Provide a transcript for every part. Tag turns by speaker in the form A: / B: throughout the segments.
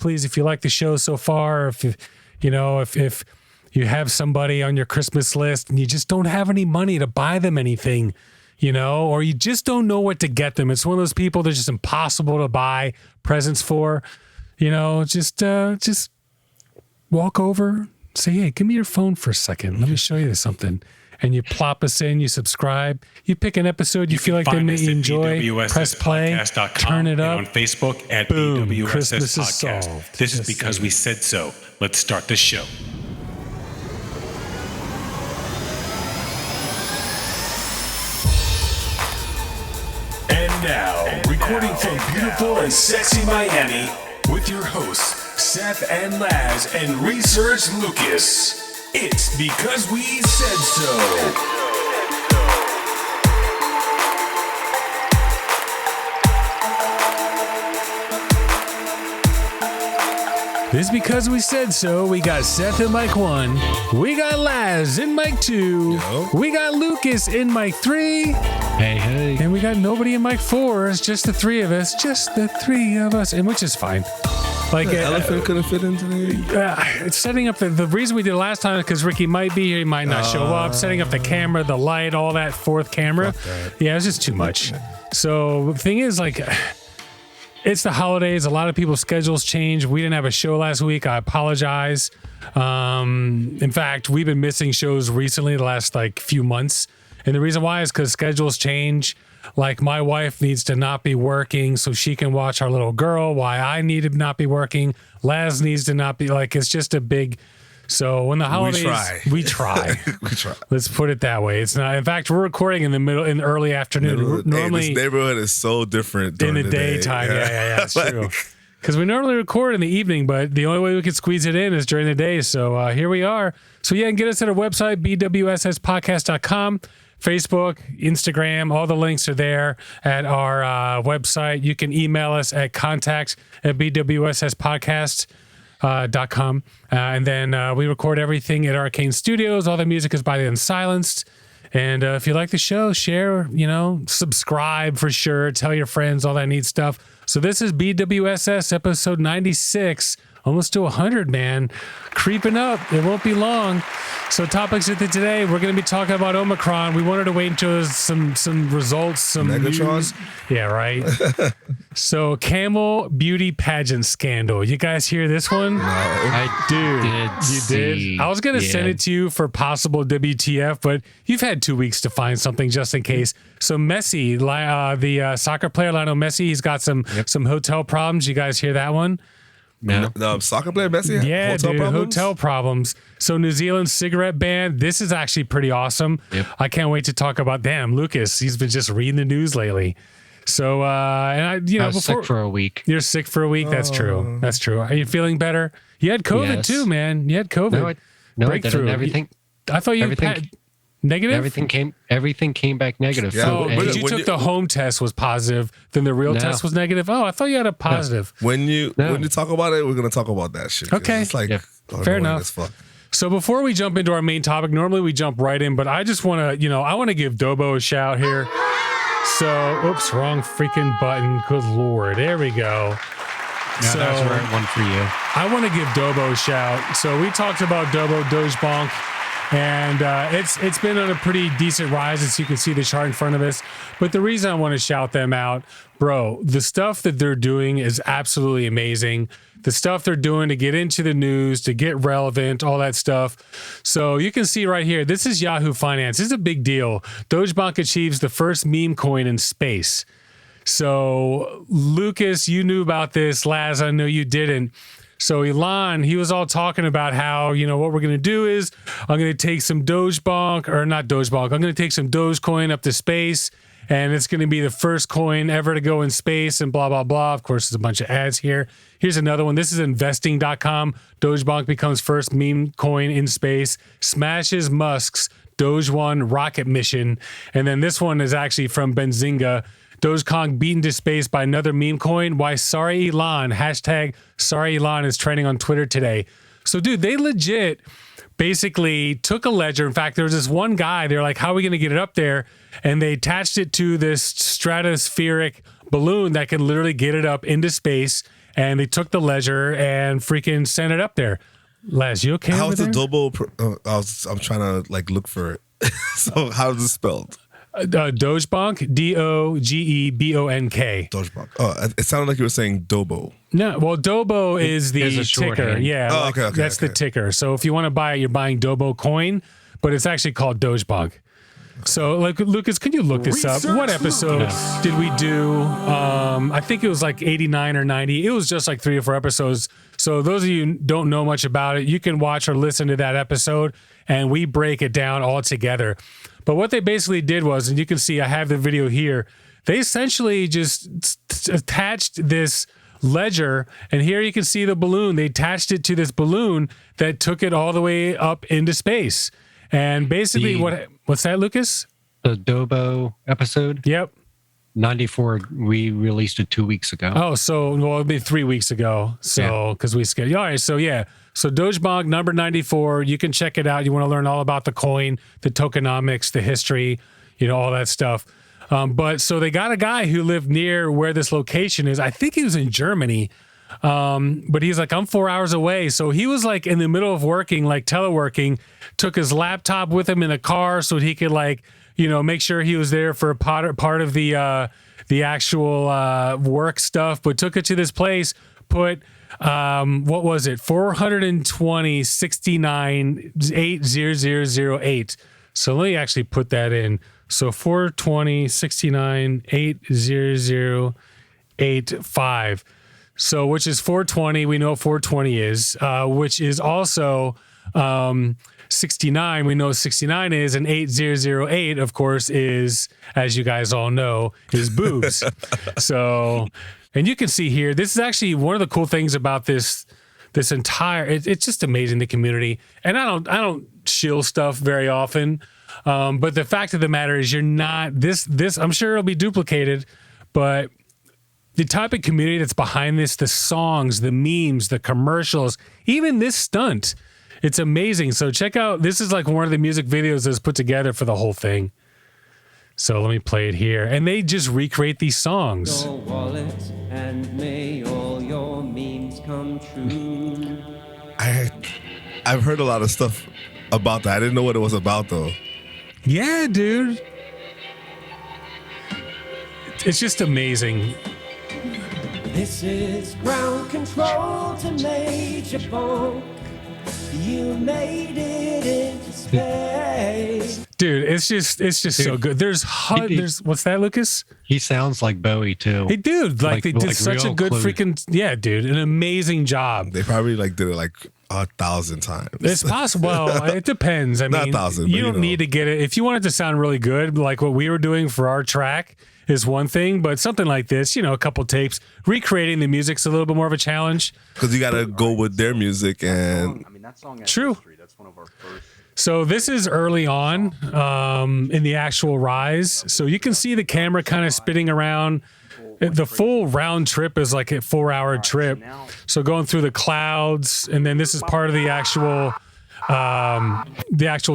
A: please, if you like the show so far, if you have somebody on your Christmas list and you just don't have any money to buy them anything, or you just don't know what to get them. It's one of those people that's just impossible to buy presents for, just walk over, say, hey, give me your phone for a second. Let me show you something. And you plop us in, you subscribe, you pick an episode you feel like they may enjoy, press play, turn it up.
B: On Facebook at
A: Boom,
B: BWSS
A: Christmas is
B: Podcast.
A: solved.
B: This is because we said so. Let's start the show.
C: And now, recording from beautiful and sexy Miami, with your hosts, Seth and Laz and Research Lucas. It's because we said so.
A: This is because we said so. We got Seth in mic 1. We got Laz in mic 2.
D: Yo.
A: We got Lucas in mic 3.
E: Hey.
A: And we got nobody in mic 4. It's just the three of us. Just the three of us. And which is fine. Like
D: The elephant couldn't fit into the...
A: it's setting up the reason we did it last time is because Ricky might be here, he might not show up. Setting up the camera, the light, all that fourth camera. Yeah, it's just too much. So the thing is, like, it's the holidays. A lot of people's schedules change. We didn't have a show last week. I apologize. In fact, we've been missing shows recently, the last few months. And the reason why is because schedules change. Like, my wife needs to not be working so she can watch our little girl. Why I need to not be working. Laz needs to not be, it's just a big... So when the holidays... We try.
D: We try.
A: Let's put it that way. It's not... In fact, we're recording in the early afternoon. Normally...
D: This neighborhood is so different
A: in
D: during
A: the daytime. Yeah, that's true.
D: Like...
A: Because we normally record in the evening, but the only way we can squeeze it in is during the day. So here we are. So yeah, and get us at our website, BWSSpodcast.com. Facebook, Instagram, all the links are there at our website. You can email us at contact@BWSSpodcast.com. And then we record everything at Arcane Studios. All the music is by the Unsilenced. And if you like the show, share, subscribe for sure. Tell your friends, all that neat stuff. So this is BWSS episode 96. Almost to 100, man. Creeping up. It won't be long. So topics of today, we're going to be talking about Omicron. We wanted to wait until some results, some
D: Megatron?
A: news. Yeah, right. So Camel beauty pageant scandal. You guys hear this one?
D: No.
E: I
A: Dude,
E: did.
A: you did? I was going to send it to you for possible WTF, but you've had 2 weeks to find something just in case. So Messi, the soccer player Lionel Messi, he's got some hotel problems. You guys hear that one?
E: No.
D: The soccer player Messi?
A: Yeah,
D: hotel
A: dude,
D: problems?
A: hotel problems. So New Zealand's cigarette ban. This is actually pretty awesome.
E: Yep.
A: I can't wait to talk about them. Lucas, he's been just reading the news lately. So,
E: I was sick for a week.
A: You're sick for a week. That's true. That's true. Are you feeling better? You had COVID
E: Yes.
A: too, man. You had COVID.
E: No, I didn't.
A: I thought you had negative.
E: Everything came back negative.
D: Yeah,
A: Oh,
D: when-
A: but you
D: when
A: took
D: you-
A: the home test was positive, then the real
E: No.
A: test was negative. Oh, I thought you had a positive.
D: When you
E: No.
D: talk about it, we're going to talk about that shit. 'cause
A: Okay.
D: It's like,
E: Yeah.
A: Fair
D: annoying
A: enough.
D: as fuck.
A: So before we jump into our main topic, normally we jump right in, but I just want to, I want to give DOBO a shout here. So, oops, wrong freaking button. Good Lord. There we go.
E: No, that was the right one for you.
A: I want to give DOBO a shout. So we talked about DOBO, DogeBonk, and it's been on a pretty decent rise, as you can see the chart in front of us. But the reason I want to shout them out, bro, the stuff that they're doing is absolutely amazing. The stuff they're doing to get into the news, to get relevant, all that stuff. So you can see right here, this is Yahoo Finance. This is a big deal. DogeBonk achieves the first meme coin in space. So Lucas, you knew about this. Laz, I know you didn't. So Elon, he was all talking about how, what we're going to do is I'm going to take some DogeBonk, or not DogeBonk, I'm going to take some Dogecoin up to space, and it's going to be the first coin ever to go in space and blah, blah, blah. Of course, there's a bunch of ads here. Here's another one. This is investing.com. DogeBonk becomes first meme coin in space, smashes Musk's Doge 1 rocket mission. And then this one is actually from Benzinga. Dogecoin beaten to space by another meme coin. Why sorry Elon, hashtag sorry Elon is trending on Twitter today. So dude, they legit basically took a ledger. In fact, there was this one guy, they're like, how are we going to get it up there? And they attached it to this stratospheric balloon that can literally get it up into space. and they took the ledger and freaking sent it up there. Laz, you okay?
D: How's
A: over
D: the
A: there?
D: DOBO? I'm trying to like look for it. So how is it spelled?
A: DogeBonk, DOGEBONK.
D: DogeBonk. Oh, it sounded like you were saying DOBO.
A: No, well, DOBO is the
E: is a
A: ticker.
E: shorthand.
A: Yeah,
D: Oh, okay,
A: that's the
D: okay.
A: ticker. So if you want to buy it, you're buying DOBO coin, but it's actually called DogeBonk. So, like, Lucas, can you look this up? What episode did we do? I think it was like 89 or 90. It was just like 3 or 4 episodes. So those of you who don't know much about it, you can watch or listen to that episode, and we break it down all together. But what they basically did was, and you can see I have the video here, they essentially just attached this ledger, and here you can see the balloon. They attached it to this balloon that took it all the way up into space. And basically, what's that, Lucas?
E: The DOBO episode?
A: Yep.
E: 94, we released it 2 weeks ago.
A: Oh, so, well, it'll be 3 weeks ago. So, because we scheduled. All right, so yeah. So DogeBonk number 94, you can check it out. You want to learn all about the coin, the tokenomics, the history, all that stuff. But so they got a guy who lived near where this location is. I think he was in Germany. But he's like, I'm 4 hours away. So he was like in the middle of working, like teleworking, took his laptop with him in a car so he could like, make sure he was there for a part of the actual work stuff, but took it to this place, put, what was it? 420 69 80008. So let me actually put that in. So 420 69 80085. So, which is 420. We know what 420 is, which is also 69. We know 69 is, and 8008, of course, is, as you guys all know, is boobs. So, and you can see here, this is actually one of the cool things about this entire. It's just amazing, the community. And I don't shill stuff very often, but the fact of the matter is, you're not this. I'm sure it'll be duplicated, but the type of community that's behind this, the songs, the memes, the commercials, even this stunt, it's amazing. So check out, this is like one of the music videos that's put together for the whole thing. So let me play it here. And they just recreate these songs.
F: Your wallet, and may all your memes come true.
D: I've heard a lot of stuff about that. I didn't know what it was about though.
A: Yeah, dude. It's just amazing.
F: This is ground control to Major Bonk. You made it into space.
A: Dude, it's just so good. There's what's that, Lucas?
E: He sounds like Bowie too.
A: Hey, dude, like they did such a
E: real
A: good
E: close.
A: freaking, yeah, dude, an amazing job.
D: They probably like did it like 1,000 times.
A: It's possible. Well, it depends. I
D: Not
A: mean,
D: 1,000,
A: you
D: but,
A: don't need to get it. If you want it to sound really good, like what we were doing for our track is one thing, but something like this, a couple tapes, recreating the music's a little bit more of a challenge.
D: Because you got to go with their music and.
G: That song has
A: True.
G: history. That's one of our first.
A: So this is early on in the actual rise. So you can see the camera kind of spinning around. The full round trip is like a 4-hour trip. So going through the clouds, and then this is part of the actual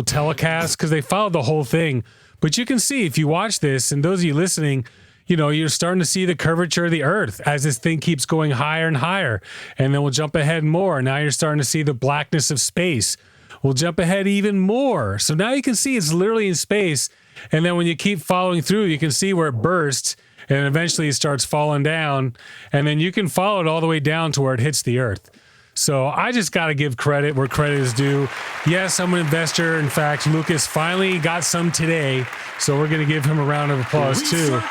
A: telecast, because they followed the whole thing. But you can see, if you watch this, and those of you listening, you're starting to see the curvature of the earth as this thing keeps going higher and higher. And then we'll jump ahead more. Now you're starting to see the blackness of space. We'll jump ahead even more. So now you can see it's literally in space. And then when you keep following through, you can see where it bursts, and eventually it starts falling down. And then you can follow it all the way down to where it hits the earth. So I just got to give credit where credit is due. Yes, I'm an investor. In fact, Lucas finally got some today. So we're going to give him a round of applause too.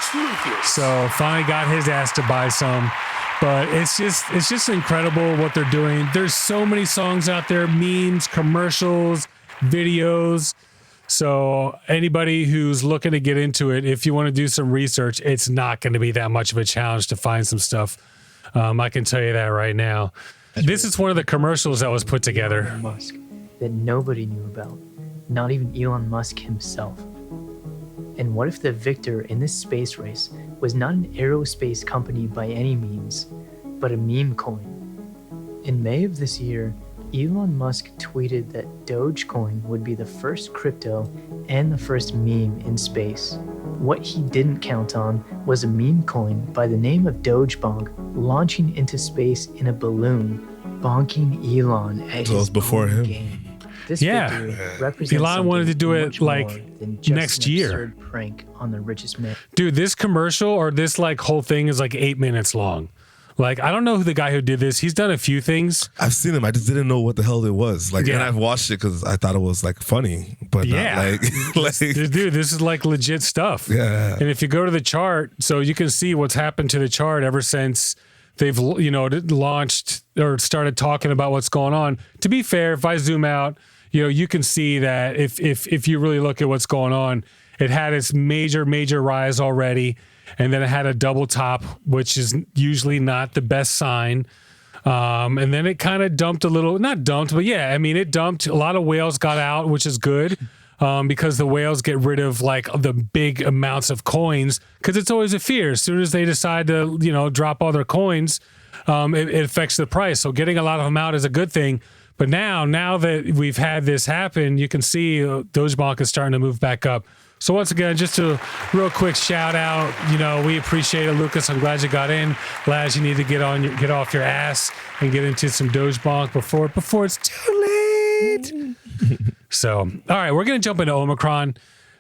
A: So finally got his ass to buy some. But it's just incredible what they're doing. There's so many songs out there, memes, commercials, videos. So anybody who's looking to get into it, if you want to do some research, it's not going to be that much of a challenge to find some stuff. I can tell you that right now. This is one of the commercials that was put together.
H: Musk that nobody knew about, not even Elon Musk himself. And what if the victor in this space race was not an aerospace company by any means, but a meme coin? In May of this year, Elon Musk tweeted that Dogecoin would be the first crypto and the first meme in space. What he didn't count on was a meme coin by the name of DogeBonk launching into space in a balloon, bonking Elon at
D: So it was
H: his
D: before
H: own
D: him.
H: game. This
A: Yeah.
H: victory represents
A: Elon wanted to
H: something
A: do it,
H: much
A: like,
H: more than just
A: next
H: an
A: year.
H: absurd prank on the richest man.
A: Dude, this commercial or this like whole thing is like 8 minutes long. Like, I don't know who the guy who did this. He's done a few things.
D: I've seen him. I just didn't know what the hell it was. Like,
A: Yeah.
D: and I've watched it because I thought it was like funny, but
A: Yeah.
D: not like
A: Dude, this is like legit stuff.
D: Yeah.
A: And if you go to the chart, so you can see what's happened to the chart ever since they've, launched or started talking about what's going on. To be fair, if I zoom out, you can see that if you really look at what's going on, it had its major rise already. And then it had a double top, which is usually not the best sign. And then it kind of dumped a little, not dumped, but yeah, I mean, it dumped. A lot of whales got out, which is good because the whales get rid of like the big amounts of coins because it's always a fear. As soon as they decide to, drop all their coins, it affects the price. So getting a lot of them out is a good thing. But now that we've had this happen, you can see DogeBonk is starting to move back up. So once again, just a real quick shout out. We appreciate it, Lucas. I'm glad you got in. Laz, you need to get off your ass and get into some DogeBonk before it's too late. So, all right, we're gonna jump into Omicron.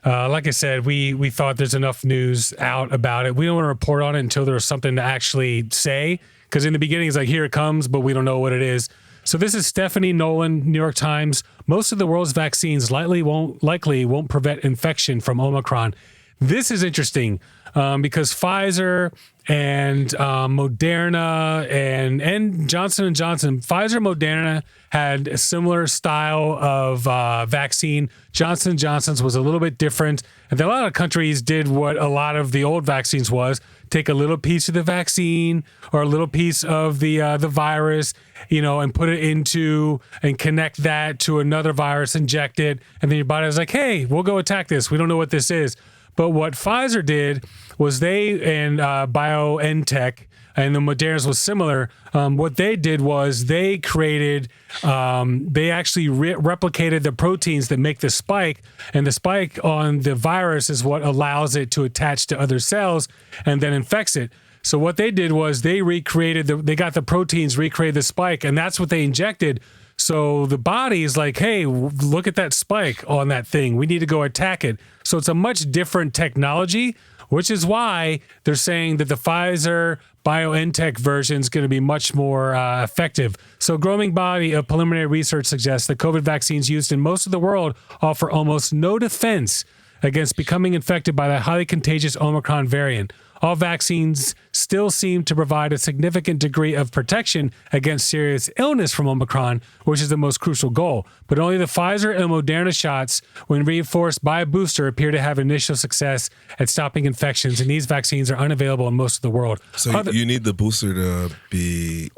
A: Like I said, we thought there's enough news out about it. We don't want to report on it until there's something to actually say. Because in the beginning, it's like, here it comes, but we don't know what it is. So this is Stephanie Nolan, New York Times. Most of the world's vaccines likely won't prevent infection from Omicron. This is interesting because Pfizer and Moderna and Johnson & Johnson, Pfizer and Moderna had a similar style of vaccine. Johnson & Johnson's was a little bit different. And a lot of countries did what a lot of the old vaccines was, take a little piece of the vaccine or a little piece of the virus, and put it into and connect that to another virus, inject it, and then your body was like, hey, we'll go attack this. We don't know what this is. But what Pfizer did was and BioNTech and the Moderna's was similar. What they did was they created, they actually replicated the proteins that make the spike, and the spike on the virus is what allows it to attach to other cells and then infects it. So what they did was they got the proteins, recreated the spike, and that's what they injected. So the body is like, hey, look at that spike on that thing. We need to go attack it. So it's a much different technology, which is why they're saying that the Pfizer BioNTech version is going to be much more effective. So a growing body of preliminary research suggests that COVID vaccines used in most of the world offer almost no defense against becoming infected by the highly contagious Omicron variant. All vaccines still seem to provide a significant degree of protection against serious illness from Omicron, which is the most crucial goal. But only the Pfizer and Moderna shots, when reinforced by a booster, appear to have initial success at stopping infections, and these vaccines are unavailable in most of the world.
D: So you need the booster to be...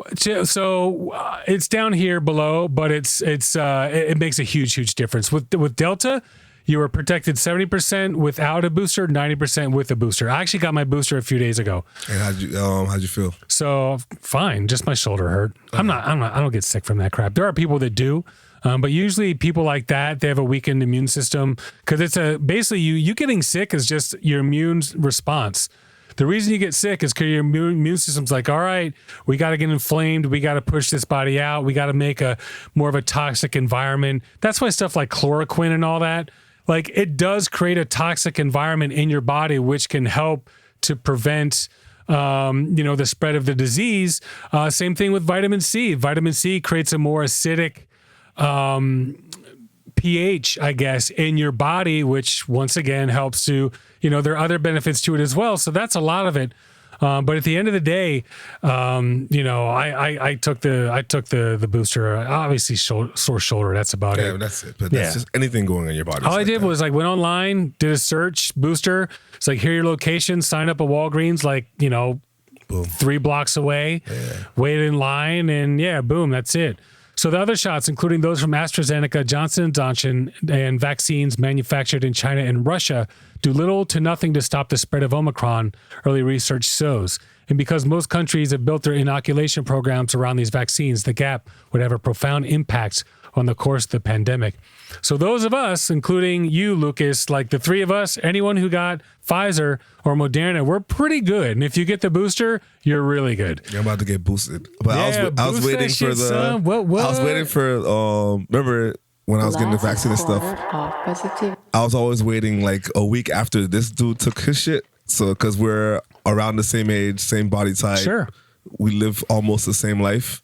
A: So it's down here below, but it makes a huge difference. With Delta, you were protected 70% without a booster, 90% with a booster. I actually got my booster a few days ago.
D: And how'd you feel?
A: So fine, just my shoulder hurt. I don't get sick from that crap. There are people that do, but usually people like that, they have a weakened immune system because it's basically you getting sick is just your immune response. The reason you get sick is because your immune system's like, all right, we got to get inflamed. We got to push this body out. We got to make a more of a toxic environment. That's why stuff like chloroquine and all that, like it does create a toxic environment in your body, which can help to prevent, the spread of the disease. Same thing with vitamin C. Vitamin C creates a more acidic pH, I guess, in your body, which once again helps to, there are other benefits to it as well. So that's a lot of it. But at the end of the day, I took the booster. Obviously, sore shoulder. That's about it.
D: Yeah, that's it. But that's just anything going on in your body.
A: All I did was went online, did a search, booster. It's like, here are your locations. Sign up at Walgreens, boom, 3 blocks away. Yeah. Waited in line, and boom, that's it. So the other shots, including those from AstraZeneca, Johnson & Johnson, and vaccines manufactured in China and Russia, do little to nothing to stop the spread of Omicron, early research shows. And because most countries have built their inoculation programs around these vaccines, the gap would have a profound impact on the course of the pandemic. So those of us, including you, Lucas, like the three of us, anyone who got Pfizer or Moderna, we're pretty good. And if you get the booster, you're really good.
D: You're about to get boosted. But I was
A: boost
D: waiting
A: that
D: for
A: shit, son. What?
D: I was waiting for remember when I was getting the vaccine and stuff, I was always waiting like a week after this dude took his shit. So, because we're around the same age, same body type.
A: Sure.
D: We live almost the same life.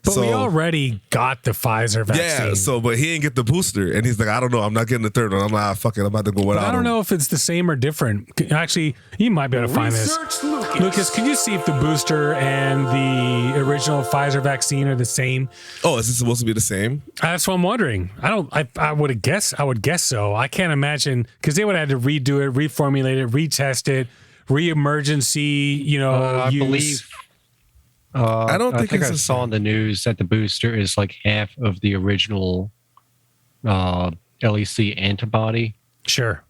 A: But we already got the Pfizer vaccine.
D: Yeah, but he didn't get the booster. And he's like, I don't know. I'm not getting the third one. I'm like, fuck it. I'm about to go without him.
A: I don't know if it's the same or different. Actually, you might be able to find this. Lucas, can you see if the booster and the original Pfizer vaccine are the same?
D: Oh, is this supposed to be the same?
A: That's what I'm wondering. I would guess so. I can't imagine, because they would have to redo it, reformulate it, retest it, re-emergency,
E: I
A: use.
E: believe.
D: I don't think
E: I saw in the news that the booster is like half of the original LEC antibody.
A: Sure.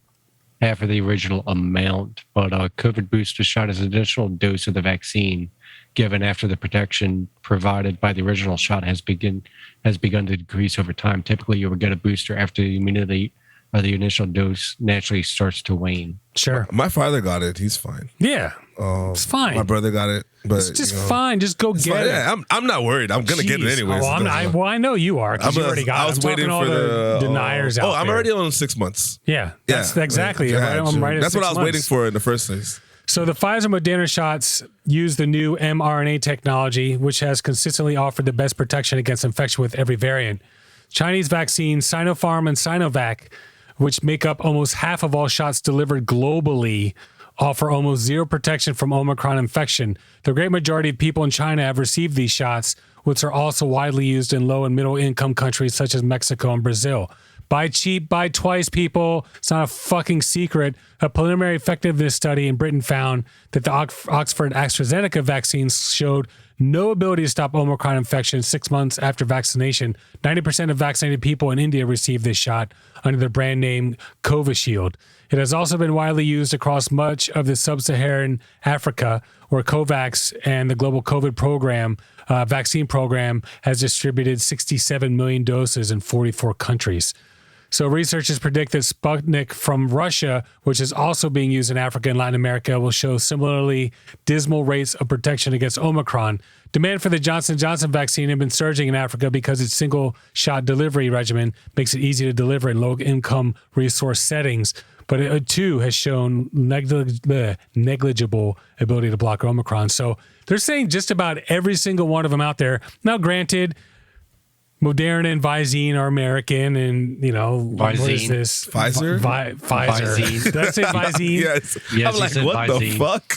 E: Half of the original amount, but COVID booster shot is an additional dose of the vaccine given after the protection provided by the original shot has begun to decrease over time. Typically, you would get a booster after the immunity or the initial dose naturally starts to wane.
A: Sure.
D: My father got it. He's fine.
A: Yeah. It's fine.
D: My brother got it. But
A: it's just fine. Just go get it.
D: Yeah, I'm not worried. I'm going to get it anyways.
A: I know you are, because you already got it.
D: I was waiting for
A: the deniers out there.
D: I'm already on 6 months.
A: Yeah. That's exactly. I'm right at
D: That's
A: 6
D: what I was
A: months.
D: waiting for in the first place.
A: So the Pfizer Moderna shots use the new mRNA technology, which has consistently offered the best protection against infection with every variant. Chinese vaccines, Sinopharm and Sinovac, which make up almost half of all shots delivered globally, offer almost zero protection from Omicron infection. The great majority of people in China have received these shots, which are also widely used in low and middle income countries such as Mexico and Brazil. Buy cheap, buy twice, people. It's not a fucking secret. A preliminary effectiveness study in Britain found that the Oxford AstraZeneca vaccines showed no ability to stop Omicron infection 6 months after vaccination. 90% of vaccinated people in India received this shot under the brand name Covishield. It has also been widely used across much of the sub-Saharan Africa, where COVAX and the global COVID program, vaccine program, has distributed 67 million doses in 44 countries. So researchers predict that Sputnik from Russia, which is also being used in Africa and Latin America, will show similarly dismal rates of protection against Omicron. Demand for the Johnson & Johnson vaccine had been surging in Africa because its single-shot delivery regimen makes it easy to deliver in low-income resource settings. But it, too, has shown negligible ability to block Omicron. So they're saying just about every single one of them out there. Now, granted, Moderna and Visine are American, and what is this?
D: Pfizer?
A: Pfizer. Did I say Visine?
D: Yes.
E: Yes,
D: I'm like,
E: you said
D: what
E: Visine.
D: the fuck?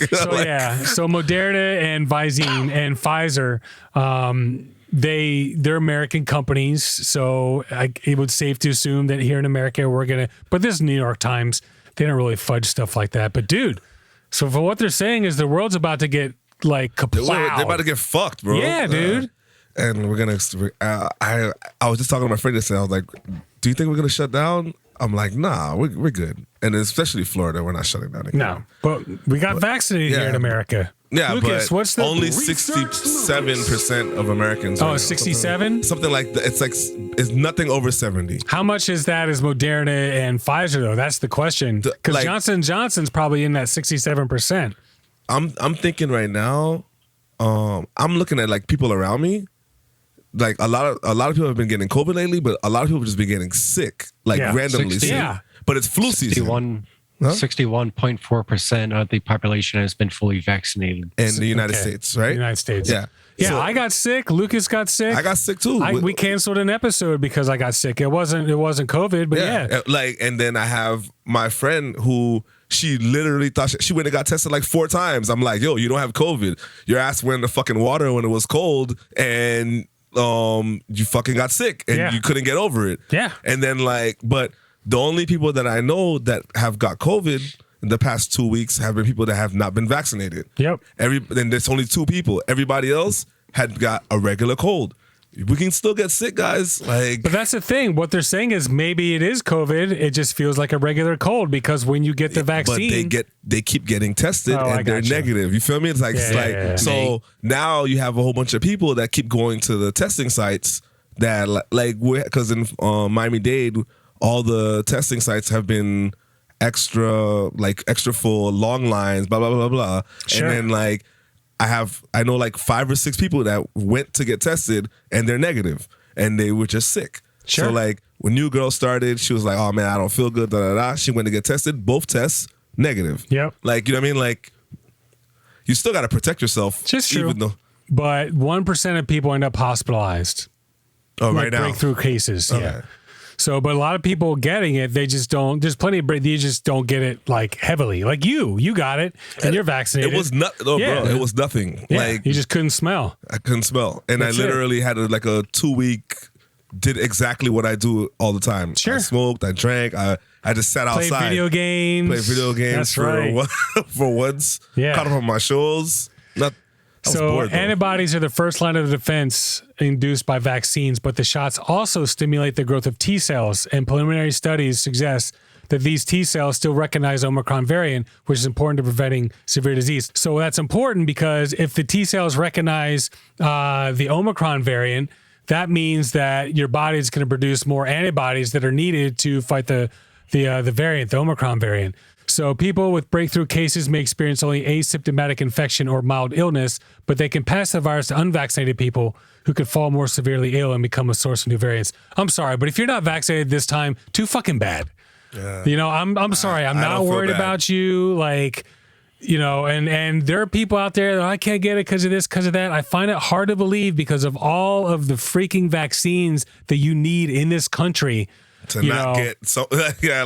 A: So Moderna and Visine and Pfizer, they're American companies. So it was safe to assume that here in America but this is New York Times. They don't really fudge stuff like that. But dude, so for what they're saying is the world's about to get like kaplowed.
D: They're about to get fucked, bro.
A: Yeah, dude.
D: And we're gonna. I was just talking to my friend yesterday. I was like, "Do you think we're gonna shut down?" I'm like, "Nah, we're good." And especially Florida, we're not shutting down again.
A: No, but we got vaccinated here in America.
D: Yeah,
A: Lucas,
D: but
A: what's the
D: only 67% of Americans.
A: Oh, 67?
D: Something like that. It's nothing over 70.
A: How much is that as Moderna and Pfizer though? That's the question. Because Johnson & Johnson's probably in that 67%.
D: I'm thinking right now. I'm looking at like people around me. Like a lot of people have been getting COVID lately, but a lot of people have just been getting sick, randomly sick.
A: Yeah.
D: But it's flu season.
E: 61.4% of the population has been fully vaccinated
D: In the United States, right?
A: United States.
D: Yeah.
A: Yeah,
D: So-
A: I got sick. Lucas got sick.
D: I got sick too.
A: We canceled an episode because I got sick. It wasn't COVID, but yeah.
D: And then I have my friend who she literally thought she went and got tested like 4 times. I'm like, yo, you don't have COVID. Your ass went in the fucking water when it was cold and you fucking got sick and you couldn't get over it.
A: Yeah.
D: And then but the only people that I know that have got COVID in the past 2 weeks have been people that have not been vaccinated.
A: Yep.
D: And there's only 2 people. Everybody else had got a regular cold. we can still get sick, guys. Like,
A: But that's the thing. What they're saying is maybe it is COVID. It just feels like a regular cold because when you get the vaccine,
D: but they keep getting tested
A: I
D: and they're
A: gotcha.
D: negative. You feel me? It's like so now you have a whole bunch of people that keep going to the testing sites that because in Miami-Dade, all the testing sites have been extra full, long lines, blah blah blah blah.
A: Sure.
D: And then like I know like 5 or 6 people that went to get tested and they're negative and they were just sick.
A: Sure.
D: So like when New Girl started, she was like, "Oh man, I don't feel good." Da da da. She went to get tested. Both tests negative.
A: Yep.
D: Like, you know what I mean? Like, you still got to protect yourself.
A: Just true.
D: Even though,
A: but 1% of people end up hospitalized.
D: oh,
A: Like
D: right now.
A: breakthrough cases.
D: Okay.
A: Yeah. So, but a lot of people getting it, they just don't. There's plenty of you just don't get it like heavily. Like you got it and you're vaccinated.
D: It was nothing. Oh,
A: Yeah.
D: bro, it was nothing.
A: Yeah,
D: Like,
A: you just couldn't smell.
D: I couldn't smell. And
A: That's
D: I literally had a 2-week, did exactly what I do all the time.
A: Sure.
D: I smoked, I drank, I just sat
A: Play
D: outside.
A: video games.
D: Play video games
A: That's
D: for,
A: right.
D: for once.
A: Yeah.
D: Caught up on my shows. I was
A: So
D: bored, though.
A: antibodies are the first line of defense induced by vaccines, but the shots also stimulate the growth of T cells, and preliminary studies suggest that these T cells still recognize Omicron variant, which is important to preventing severe disease. So that's important because if the T cells recognize the Omicron variant, that means that your body is going to produce more antibodies that are needed to fight the variant, the Omicron variant. So people with breakthrough cases may experience only asymptomatic infection or mild illness, but they can pass the virus to unvaccinated people who could fall more severely ill and become a source of new variants. I'm sorry, but if you're not vaccinated this time, too fucking bad.
D: Yeah.
A: You know, I'm sorry. I'm
D: I
A: not
D: don't feel
A: worried
D: bad.
A: about you. Like, you know, and there are people out there that I can't get it because of this, because of that. I find it hard to believe because of all of the freaking vaccines that you need in this country.
D: To not get so
A: Yeah,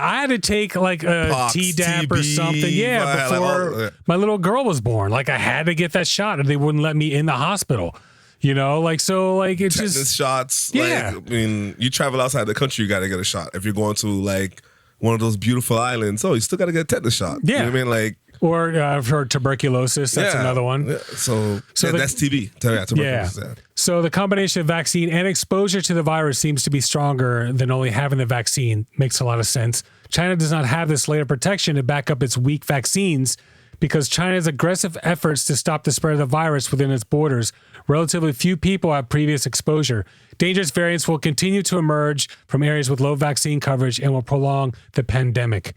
A: I had to take like a
D: Pox,
A: Tdap or
D: TB,
A: something. Yeah,
D: like,
A: before my little girl was born. Like I had to get that shot, or they wouldn't let me in the hospital. You know, like so, like it's
D: tetanus
A: just
D: shots.
A: Yeah.
D: Like, I mean, you travel outside the country, you got to get a shot. If you're going to like one of those beautiful islands, you still got to get a tetanus shot.
A: Yeah.
D: You know what I mean? Like,
A: or for tuberculosis. That's
D: yeah,
A: another one.
D: Yeah. So
A: the-
D: that's TB. Tuberculosis. Yeah.
A: So the combination of vaccine and exposure to the virus seems to be stronger than only having the vaccine. Makes a lot of sense. China does not have this layer of protection to back up its weak vaccines because China's aggressive efforts to stop the spread of the virus within its borders. Relatively few people have previous exposure. Dangerous variants will continue to emerge from areas with low vaccine coverage and will prolong the pandemic.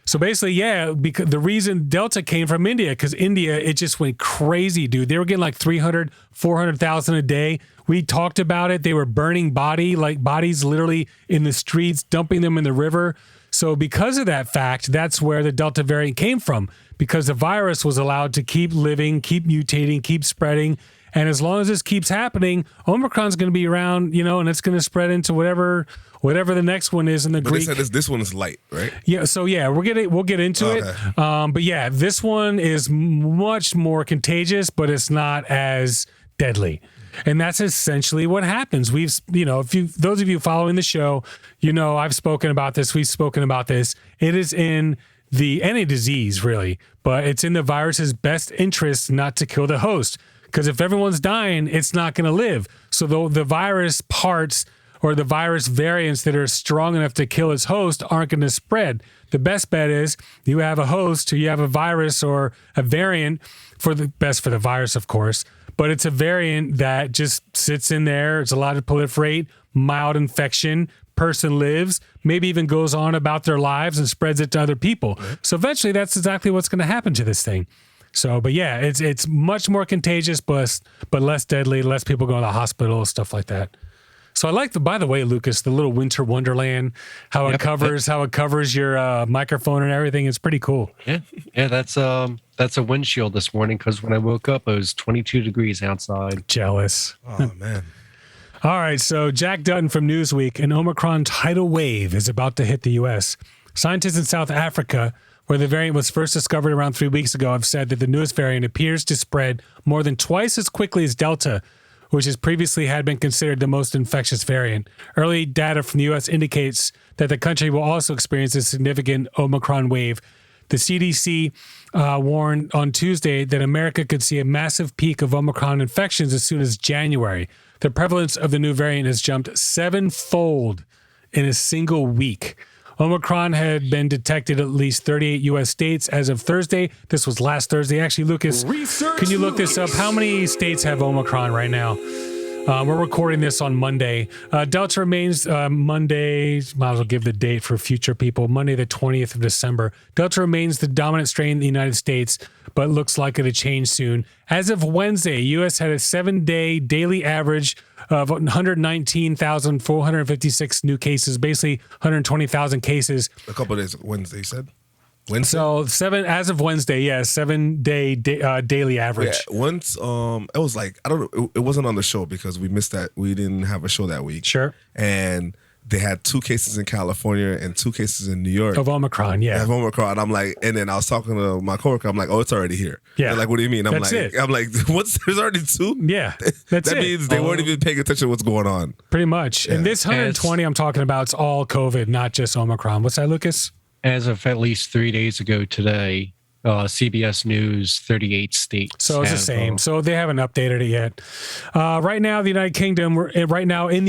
A: So basically, yeah, because the reason Delta came from India, because India, it just went crazy, dude. They were getting like 300, 400,000 a day. We talked about it. They were burning bodies literally in the streets, dumping them in the river. So because of that fact, that's where the Delta variant came from, because the virus was allowed to keep living, keep mutating, keep spreading. And as long as this keeps happening, Omicron's going to be around, you know, and it's going to spread into whatever the next one is in the
D: But
A: Greek.
D: they said this one is light, right?
A: Yeah, so yeah, we'll get into it. But yeah, this one is much more contagious, but it's not as deadly. And that's essentially what happens. We've, you know, those of you following the show, you know, I've spoken about this. We've spoken about this. It is in any disease really, but it's in the virus's best interest not to kill the host. Because if everyone's dying, it's not going to live. So the virus parts or the virus variants that are strong enough to kill its host aren't going to spread. The best bet is you have a host, or you have a virus or a variant for the virus, of course, but it's a variant that just sits in there. It's allowed to proliferate, mild infection, person lives, maybe even goes on about their lives and spreads it to other people. So eventually that's exactly what's going to happen to this thing. So, but yeah, it's much more contagious, but less deadly, less people go to the hospital, stuff like that. So I like by the way, Lucas, the little winter wonderland, how it covers your microphone and everything. It's pretty cool.
E: Yeah, that's a windshield this morning because when I woke up, it was 22 degrees outside.
A: Jealous.
D: Oh man.
A: All right, so Jack Dutton from Newsweek, an Omicron tidal wave is about to hit the U.S. Scientists in South Africa, where the variant was first discovered around 3 weeks ago, have said that the newest variant appears to spread more than twice as quickly as Delta, which has previously had been considered the most infectious variant. Early data from the U.S. indicates that the country will also experience a significant Omicron wave. The CDC warned on Tuesday that America could see a massive peak of Omicron infections as soon as January, the prevalence of the new variant has jumped sevenfold in a single week. Omicron had been detected at least 38 U.S. states as of Thursday. This was last Thursday. Actually, Lucas, can you look this up? How many states have Omicron right now? We're recording this on Monday. Delta remains Monday. Might as well give the date for future people. Monday, the 20th of December. Delta remains the dominant strain in the United States, but looks likely to change soon. As of Wednesday, U.S. had a 7-day daily average of 119,456 new cases, basically 120,000 cases.
D: A couple of days, Wednesday, you said? Wednesday?
A: So as of Wednesday, 7-day daily average.
D: Yeah, once, it was like, I don't know, it wasn't on the show because we missed that. We didn't have a show that week.
A: Sure.
D: And they had 2 cases in California and 2 cases in New York.
A: Of Omicron, yeah.
D: Of Omicron. I'm like, and then I was talking to my coworker. I'm like, oh, it's already here.
A: Yeah.
D: They're like, what do you mean? I'm
A: That's
D: like,
A: it.
D: I'm like, what's? There's already 2.
A: Yeah, that's
D: that
A: it.
D: means they weren't even paying attention to what's going on.
A: Pretty much.
D: Yeah.
A: And this 120 I'm talking about, it's all COVID, not just Omicron. What's that, Lucas?
E: As of at least 3 days ago today, CBS News, 38 states.
A: So it's the same. So they haven't updated it yet. Right now, in the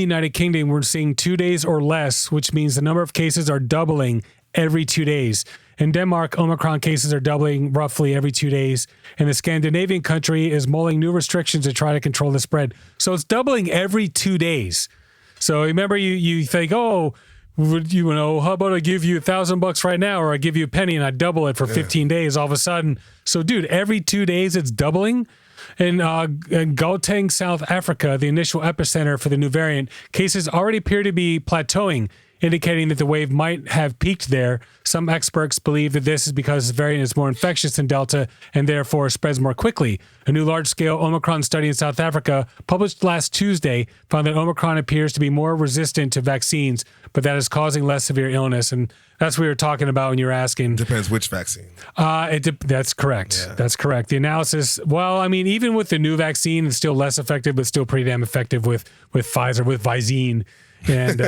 A: United Kingdom, we're seeing 2 days or less, which means the number of cases are doubling every 2 days. In Denmark, Omicron cases are doubling roughly every 2 days. And the Scandinavian country is mulling new restrictions to try to control the spread. So it's doubling every 2 days. So remember, you think, oh, how about I give you $1,000 right now, or I give you a penny and I double it for 15 days all of a sudden. So, dude, every 2 days it's doubling. In Gauteng, South Africa, the initial epicenter for the new variant, cases already appear to be plateauing, indicating that the wave might have peaked there. Some experts believe that this is because the variant is more infectious than Delta and therefore spreads more quickly. A new large-scale Omicron study in South Africa, published last Tuesday, found that Omicron appears to be more resistant to vaccines, but that is causing less severe illness. And that's what we were talking about when you were asking.
D: Depends which vaccine.
A: That's correct.
D: Yeah.
A: That's correct. The analysis, well, I mean, even with the new vaccine, it's still less effective, but still pretty damn effective with Pfizer, with Visine and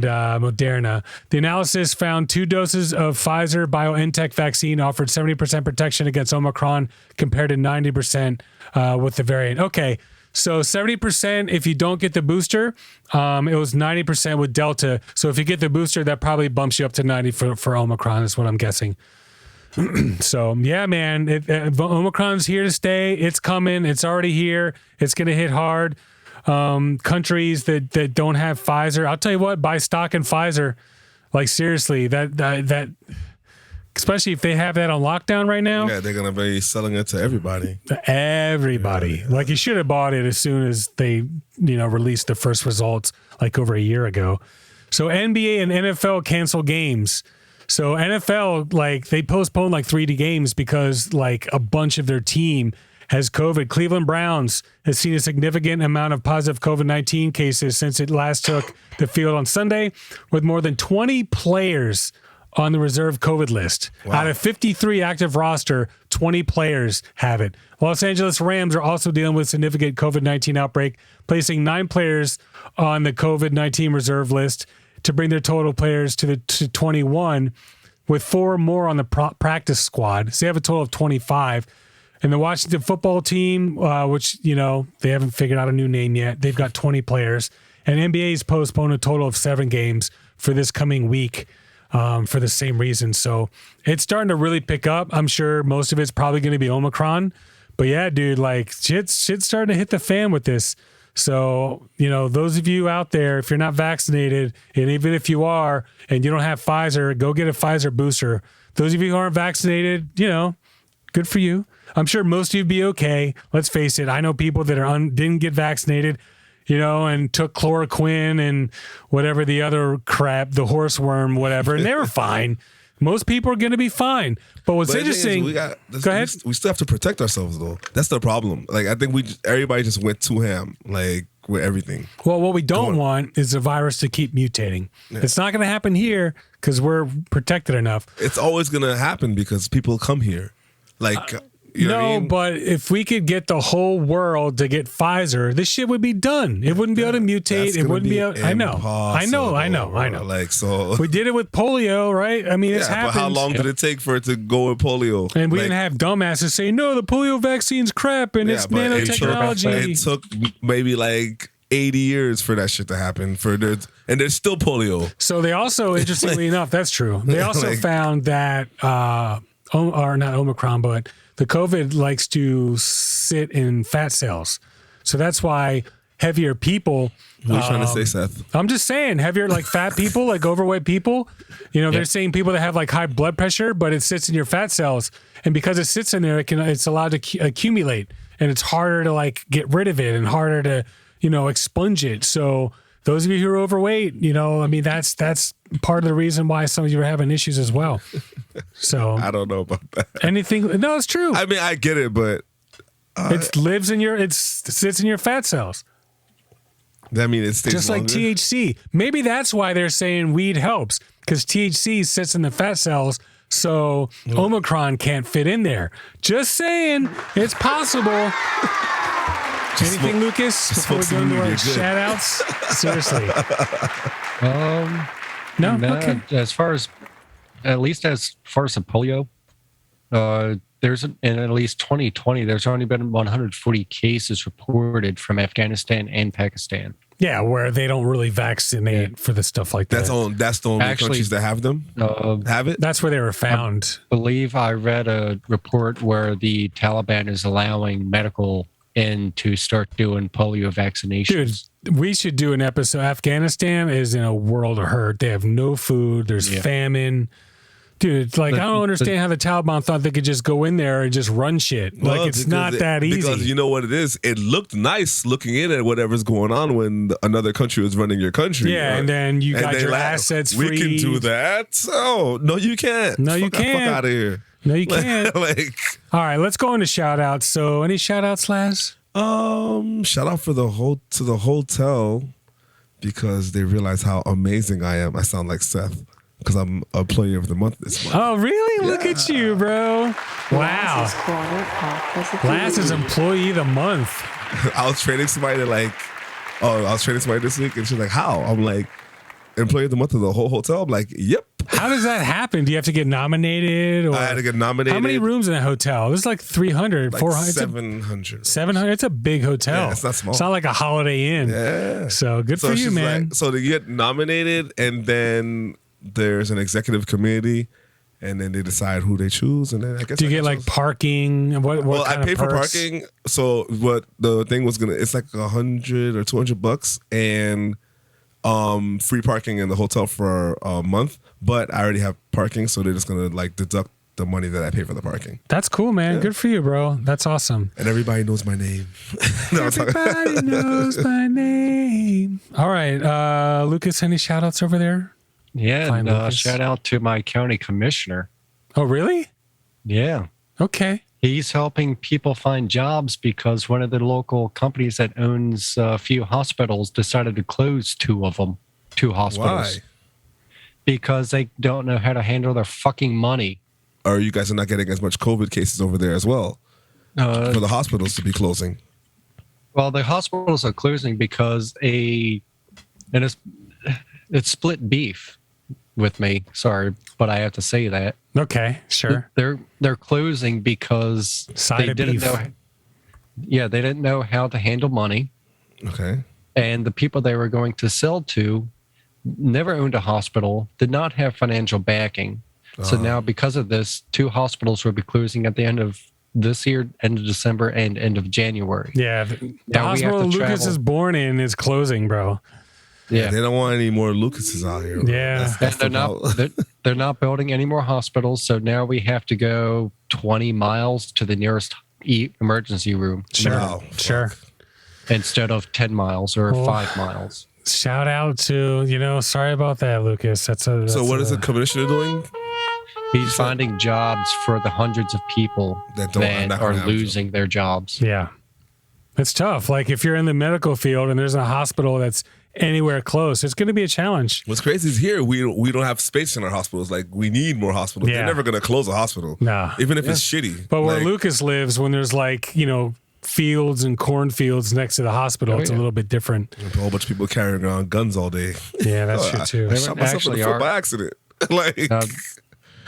A: Moderna. The analysis found 2 doses of Pfizer BioNTech vaccine offered 70% protection against Omicron compared to 90% with the variant. Okay, so 70% if you don't get the booster. It was 90% with Delta. So if you get the booster, that probably bumps you up to 90 for Omicron, is what I'm guessing. So, yeah, man, Omicron's here to stay. It's coming. It's already here. It's going to hit hard. Countries that don't have Pfizer, I'll tell you what, buy stock in Pfizer. Like, seriously, that especially if they have that on lockdown right now.
D: Yeah, they're gonna be selling it to everybody.
A: Yeah. Like, you should have bought it as soon as they released the first results, like over a year ago. So NBA and NFL cancel games. So NFL, like, they postponed like 3 games because like a bunch of their team has COVID. Cleveland Browns has seen a significant amount of positive COVID-19 cases since it last took the field on Sunday, with more than 20 players on the reserve COVID list. Wow. Out of 53 active roster, 20 players have it. Los Angeles Rams are also dealing with significant COVID-19 outbreak, placing 9 players on the COVID-19 reserve list to bring their total players to 21, with 4 more on the practice squad. So they have a total of 25. And the Washington football team, which, they haven't figured out a new name yet, they've got 20 players. And NBA's postponed a total of 7 games for this coming week for the same reason. So it's starting to really pick up. I'm sure most of it's probably going to be Omicron. But yeah, dude, like, shit's starting to hit the fan with this. So, those of you out there, if you're not vaccinated, and even if you are and you don't have Pfizer, go get a Pfizer booster. Those of you who aren't vaccinated, good for you. I'm sure most of you be okay. Let's face it. I know people that didn't get vaccinated, and took chloroquine and whatever the other crap, the horseworm, whatever, and they were fine. Most people are going to be fine. But what's interesting, go ahead.
D: We still have to protect ourselves, though. That's the problem. Like, I think everybody just went too ham, like, with everything.
A: Well, what we don't want is the virus to keep mutating. Yeah. It's not going to happen here because we're protected enough.
D: It's always going to happen because people come here. Like, You know what I
A: No,
D: mean?
A: but if we could get the whole world to get Pfizer, this shit would be done. It wouldn't be able to mutate.
D: That's
A: It
D: gonna
A: wouldn't be able, I know.
D: impossible, Like, so.
A: We did it with polio, right? I mean, it's
D: Yeah,
A: happened.
D: but how long did it take for it to go with polio?
A: And we
D: Like,
A: didn't have dumbasses say, no, the polio vaccine's crap and it's
D: but
A: nanotechnology.
D: It took maybe like 80 years for that shit to happen. And there's still polio.
A: So they also, interestingly enough, that's true. They also
D: Like-
A: found that, or not Omicron, but the COVID likes to sit in fat cells. So that's why heavier people.
D: What are you trying to say, Seth?
A: I'm just saying, heavier, like fat people, like overweight people, they're saying people that have like high blood pressure, but it sits in your fat cells. And because it sits in there, it's allowed to accumulate, and it's harder to like get rid of it and harder to, expunge it. So those of you who are overweight, I mean, that's part of the reason why some of you are having issues as well. So
D: I don't know about that.
A: anything, no, it's true.
D: I mean, I get it, but
A: It sits in your fat cells.
D: that means it stays
A: Just
D: longer.
A: like THC. Maybe that's why they're saying weed helps, because THC sits in the fat cells, so Omicron can't fit in there. Just saying, it's possible. Anything, Lucas, before we
D: smoke
A: go
D: some
A: into
D: weed,
A: our
D: you're good.
A: shout outs? Seriously. No?
E: No,
A: Okay.
E: at least as far as the polio, in at least 2020, there's only been 140 cases reported from Afghanistan and Pakistan.
A: Yeah, where they don't really vaccinate for the stuff like that.
D: That's the only
E: Actually,
D: countries that have them. Have it?
A: That's where they were found.
E: I believe I read a report where the Taliban is allowing medical in to start doing polio vaccinations.
A: Dude, we should do an episode. Afghanistan is in a world of hurt. They have no food. There's famine. Dude, it's like, I don't understand how the Taliban thought they could just go in there and just run shit.
D: Well,
A: Like, it's not that easy.
D: Because you know what it is? It looked nice looking in at whatever's going on when another country was running your country.
A: Yeah, and then you got
D: they
A: your
D: laugh.
A: assets
D: We can
A: freed.
D: do that. Oh, no, you can't.
A: No, you
D: Fuck
A: can't.
D: out of here.
A: No, you can't.
D: Like,
A: All right, let's go into shout outs. So, any shout outs, Laz?
D: shout out to the hotel because they realize how amazing I am. I sound like Seth because I'm employee of the month this month.
A: Oh, really? Look at you, bro. Wow.
G: Laz's corner of positivity.
A: Laz is employee of the month.
D: I was training somebody this week and she's like, how? I'm like, employee of the month of the whole hotel. I'm like, yep.
A: How does that happen? Do you have to get nominated? Or
D: I had to get nominated.
A: How many rooms in a hotel? This is like 300,
D: Like
A: 400.
D: 700.
A: 700? It's a big hotel.
D: Yeah, it's not small.
A: It's not like a Holiday Inn.
D: Yeah.
A: So good for you,
D: she's
A: man.
D: like- so they get nominated and then there's an executive committee and then they decide who they choose. And then I guess
A: Do you
D: I
A: get like
D: chose-
A: parking? What
D: Well,
A: kind
D: I
A: of
D: paid for
A: perks?
D: parking. So what the thing was it's like $100 or $200 and free parking in the hotel for a month. But I already have parking, so they're just gonna like deduct the money that I pay for the parking.
A: That's cool, man. Good for you, bro. That's awesome.
D: And everybody knows my name. No, I'm talking-
A: Everybody knows my name. All right. Lucas, any shout outs over there?
E: Yeah,
A: Fine,
E: and
A: Lucas.
E: shout out to my county commissioner.
A: Oh, really?
E: Yeah.
A: Okay.
E: He's helping people find jobs because one of the local companies that owns a few hospitals decided to close two hospitals.
D: Why?
E: Because they don't know how to handle their fucking money.
D: Or you guys are not getting as much COVID cases over there as well for the hospitals to be closing.
E: Well, the hospitals are closing because it's split beef with me. Sorry, but I have to say that.
A: Okay. Sure.
E: They're closing because
A: Side
E: they
A: of
E: didn't
A: beef.
E: know. Yeah, they didn't know how to handle money,
D: Okay.
E: and the people they were going to sell to never owned a hospital, did not have financial backing. So now, because of this, two hospitals will be closing at the end of this year, end of December, and end of January.
A: Yeah. The
E: Now we have
A: hospital
E: to
A: Lucas
E: travel.
A: is born in is closing, bro.
E: Yeah,
D: They don't want any more Lucases out here.
A: Yeah.
D: That's
E: and they're not building any more hospitals. So now we have to go 20 miles to the nearest emergency room
A: Sure.
D: Wow.
A: Sure.
E: instead of 10 miles or
A: Oh.
E: 5 miles.
A: Shout out to, sorry about that, Lucas.
D: So what is the commissioner doing?
E: He's finding jobs for the hundreds of people
D: That
E: that,
D: don't- not gonna
E: are
D: have a job.
E: losing their jobs.
A: Yeah. It's tough. Like if you're in the medical field and there's a hospital that's anywhere close. It's going to be a challenge.
D: What's crazy is here we don't have space in our hospitals. Like we need more hospitals.
A: Yeah.
D: They're never gonna close a hospital.
A: Nah.
D: Even if it's shitty.
A: But where
D: Like,
A: Lucas lives, when there's like, you know, fields and cornfields next to the hospital, it's a little bit different.
D: a whole bunch of people carrying around guns all day.
A: Yeah, that's true too.
D: I shot myself in the foot by accident. Like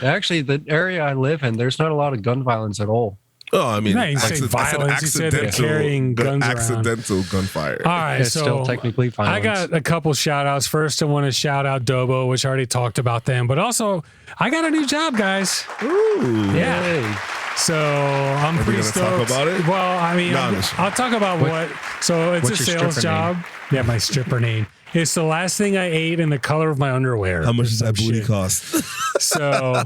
E: Actually, the area I live in, there's not a lot of gun violence at all.
D: oh, I mean,
A: No, you say violence, you said they're carrying guns around.
D: accidental gunfire.
A: All right,
E: It's
A: so
E: still technically violence.
A: I got a couple shout outs. First, I want to shout out DOBO, which I already talked about them, but also I got a new job, guys.
D: Ooh.
A: Yeah. So I'm
D: we
A: pretty
D: gonna
A: stoked.
D: talk about it?
A: Well, I mean,
D: Nah,
A: I'll talk about what. So it's a
E: what's your
A: sales
E: stripper
A: job.
E: name?
A: Yeah, my stripper name. It's the last thing I ate and the color of my underwear.
D: How much does that
A: Some
D: booty
A: shit.
D: cost?
A: So,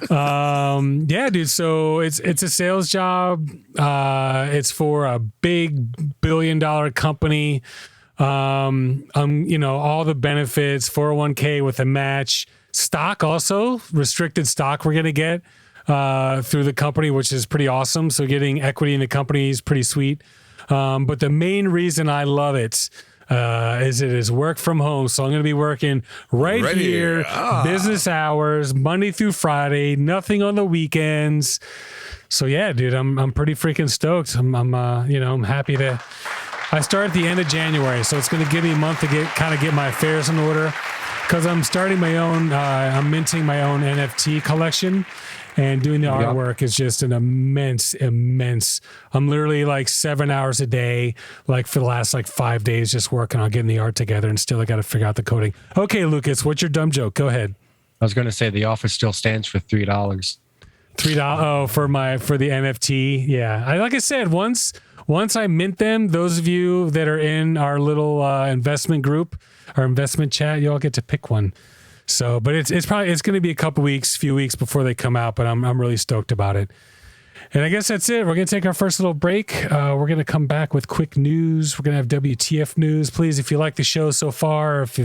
A: yeah, dude. So it's a sales job. It's for a big billion-dollar company. You know, all the benefits, 401k with a match, stock also, restricted stock we're gonna get through the company, which is pretty awesome. So getting equity in the company is pretty sweet. But the main reason I love it is it is work from home. So I'm going to be working right here, business hours, Monday through Friday, nothing on the weekends. So yeah, dude, I'm pretty freaking stoked. I'm happy to. I start at the end of January, so it's going to give me a month to get my affairs in order, because I'm starting my own. I'm minting my own NFT collection. And doing the artwork is just an immense. I'm literally like 7 hours a day, like for the last like 5 days, just working on getting the art together, and still I got to figure out the coding. Okay, Lucas, what's your dumb joke? Go ahead.
E: I was going to say the office still stands for $3.
A: $3. Oh, for the NFT. Yeah, like I said, once I mint them, those of you that are in our little investment group, our investment chat, you all get to pick one. So, but it's going to be a few weeks before they come out, but I'm really stoked about it. And I guess that's it. We're going to take our first little break. We're going to come back with quick news. We're going to have WTF news. Please, if you like the show so far, if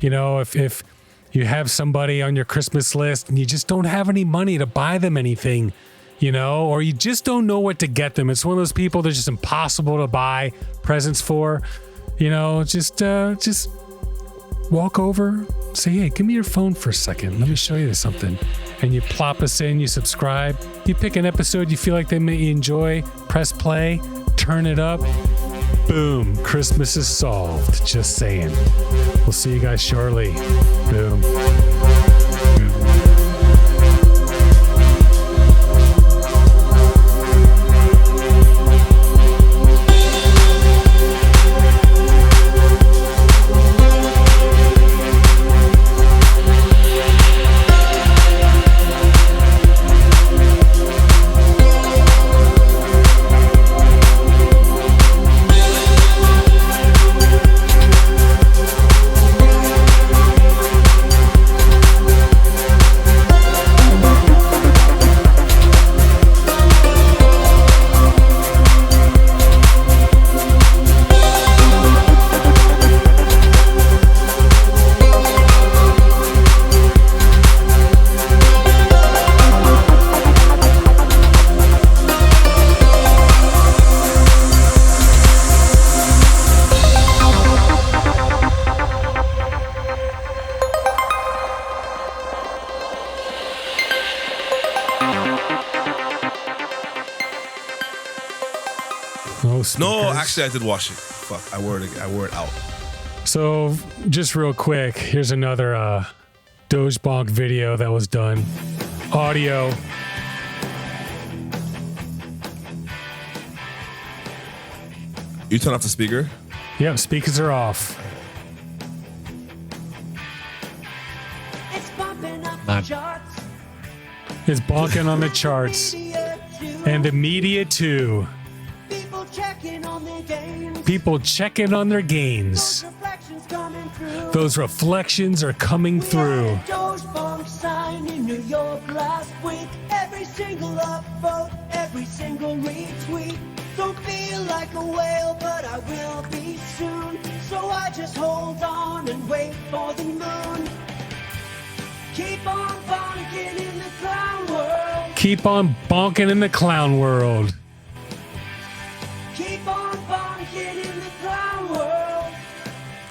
A: you have somebody on your Christmas list and you just don't have any money to buy them anything, or you just don't know what to get them. It's one of those people that's just impossible to buy presents for, just walk over, say, hey, give me your phone for a second. Let me show you something. And you plop us in, you subscribe, you pick an episode you feel like they may enjoy, press play, turn it up. Boom, Christmas is solved. Just saying. We'll see you guys shortly. Boom.
D: No, actually, I did wash it. Fuck, I wore it out.
A: So, just real quick, here's another DogeBonk video that was done. Audio.
D: You turn off the speaker?
A: Yep, speakers are off.
F: It's bumping up
E: Nah.
F: the charts.
A: It's bonking on the charts. And the media too.
F: People checking on their games.
A: People checking on their gains.
F: Reflections coming through.
A: Those reflections are coming through.
F: DogeBonk sign in New York last week. Every single upvote, every single retweet. Don't feel like a whale, but I will be soon. So I just hold on and wait for the moon. Keep on bonking in the clown world.
A: Keep on bonking in the clown world.
F: Keep on bonking in the clown world.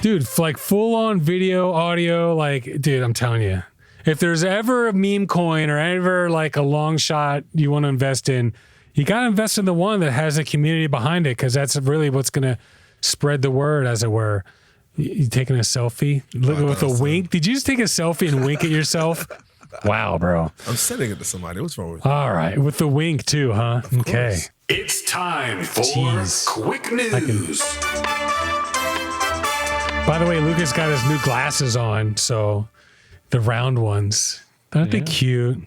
A: Dude, like full on video, audio, like, dude, I'm telling you, if there's ever a meme coin or ever like a long shot you want to invest in, you got to invest in the one that has a community behind it, because that's really what's going to spread the word, as it were. You taking a selfie? Look with a wink? Did you just take a selfie and wink at yourself? Wow, bro.
D: I'm sending it to somebody. What's wrong with you?
A: All right. With the wink too, huh? Okay.
C: It's time for
A: Jeez.
C: quick news.
A: By the way, Lucas got his new glasses on, so the round ones. Aren't they cute?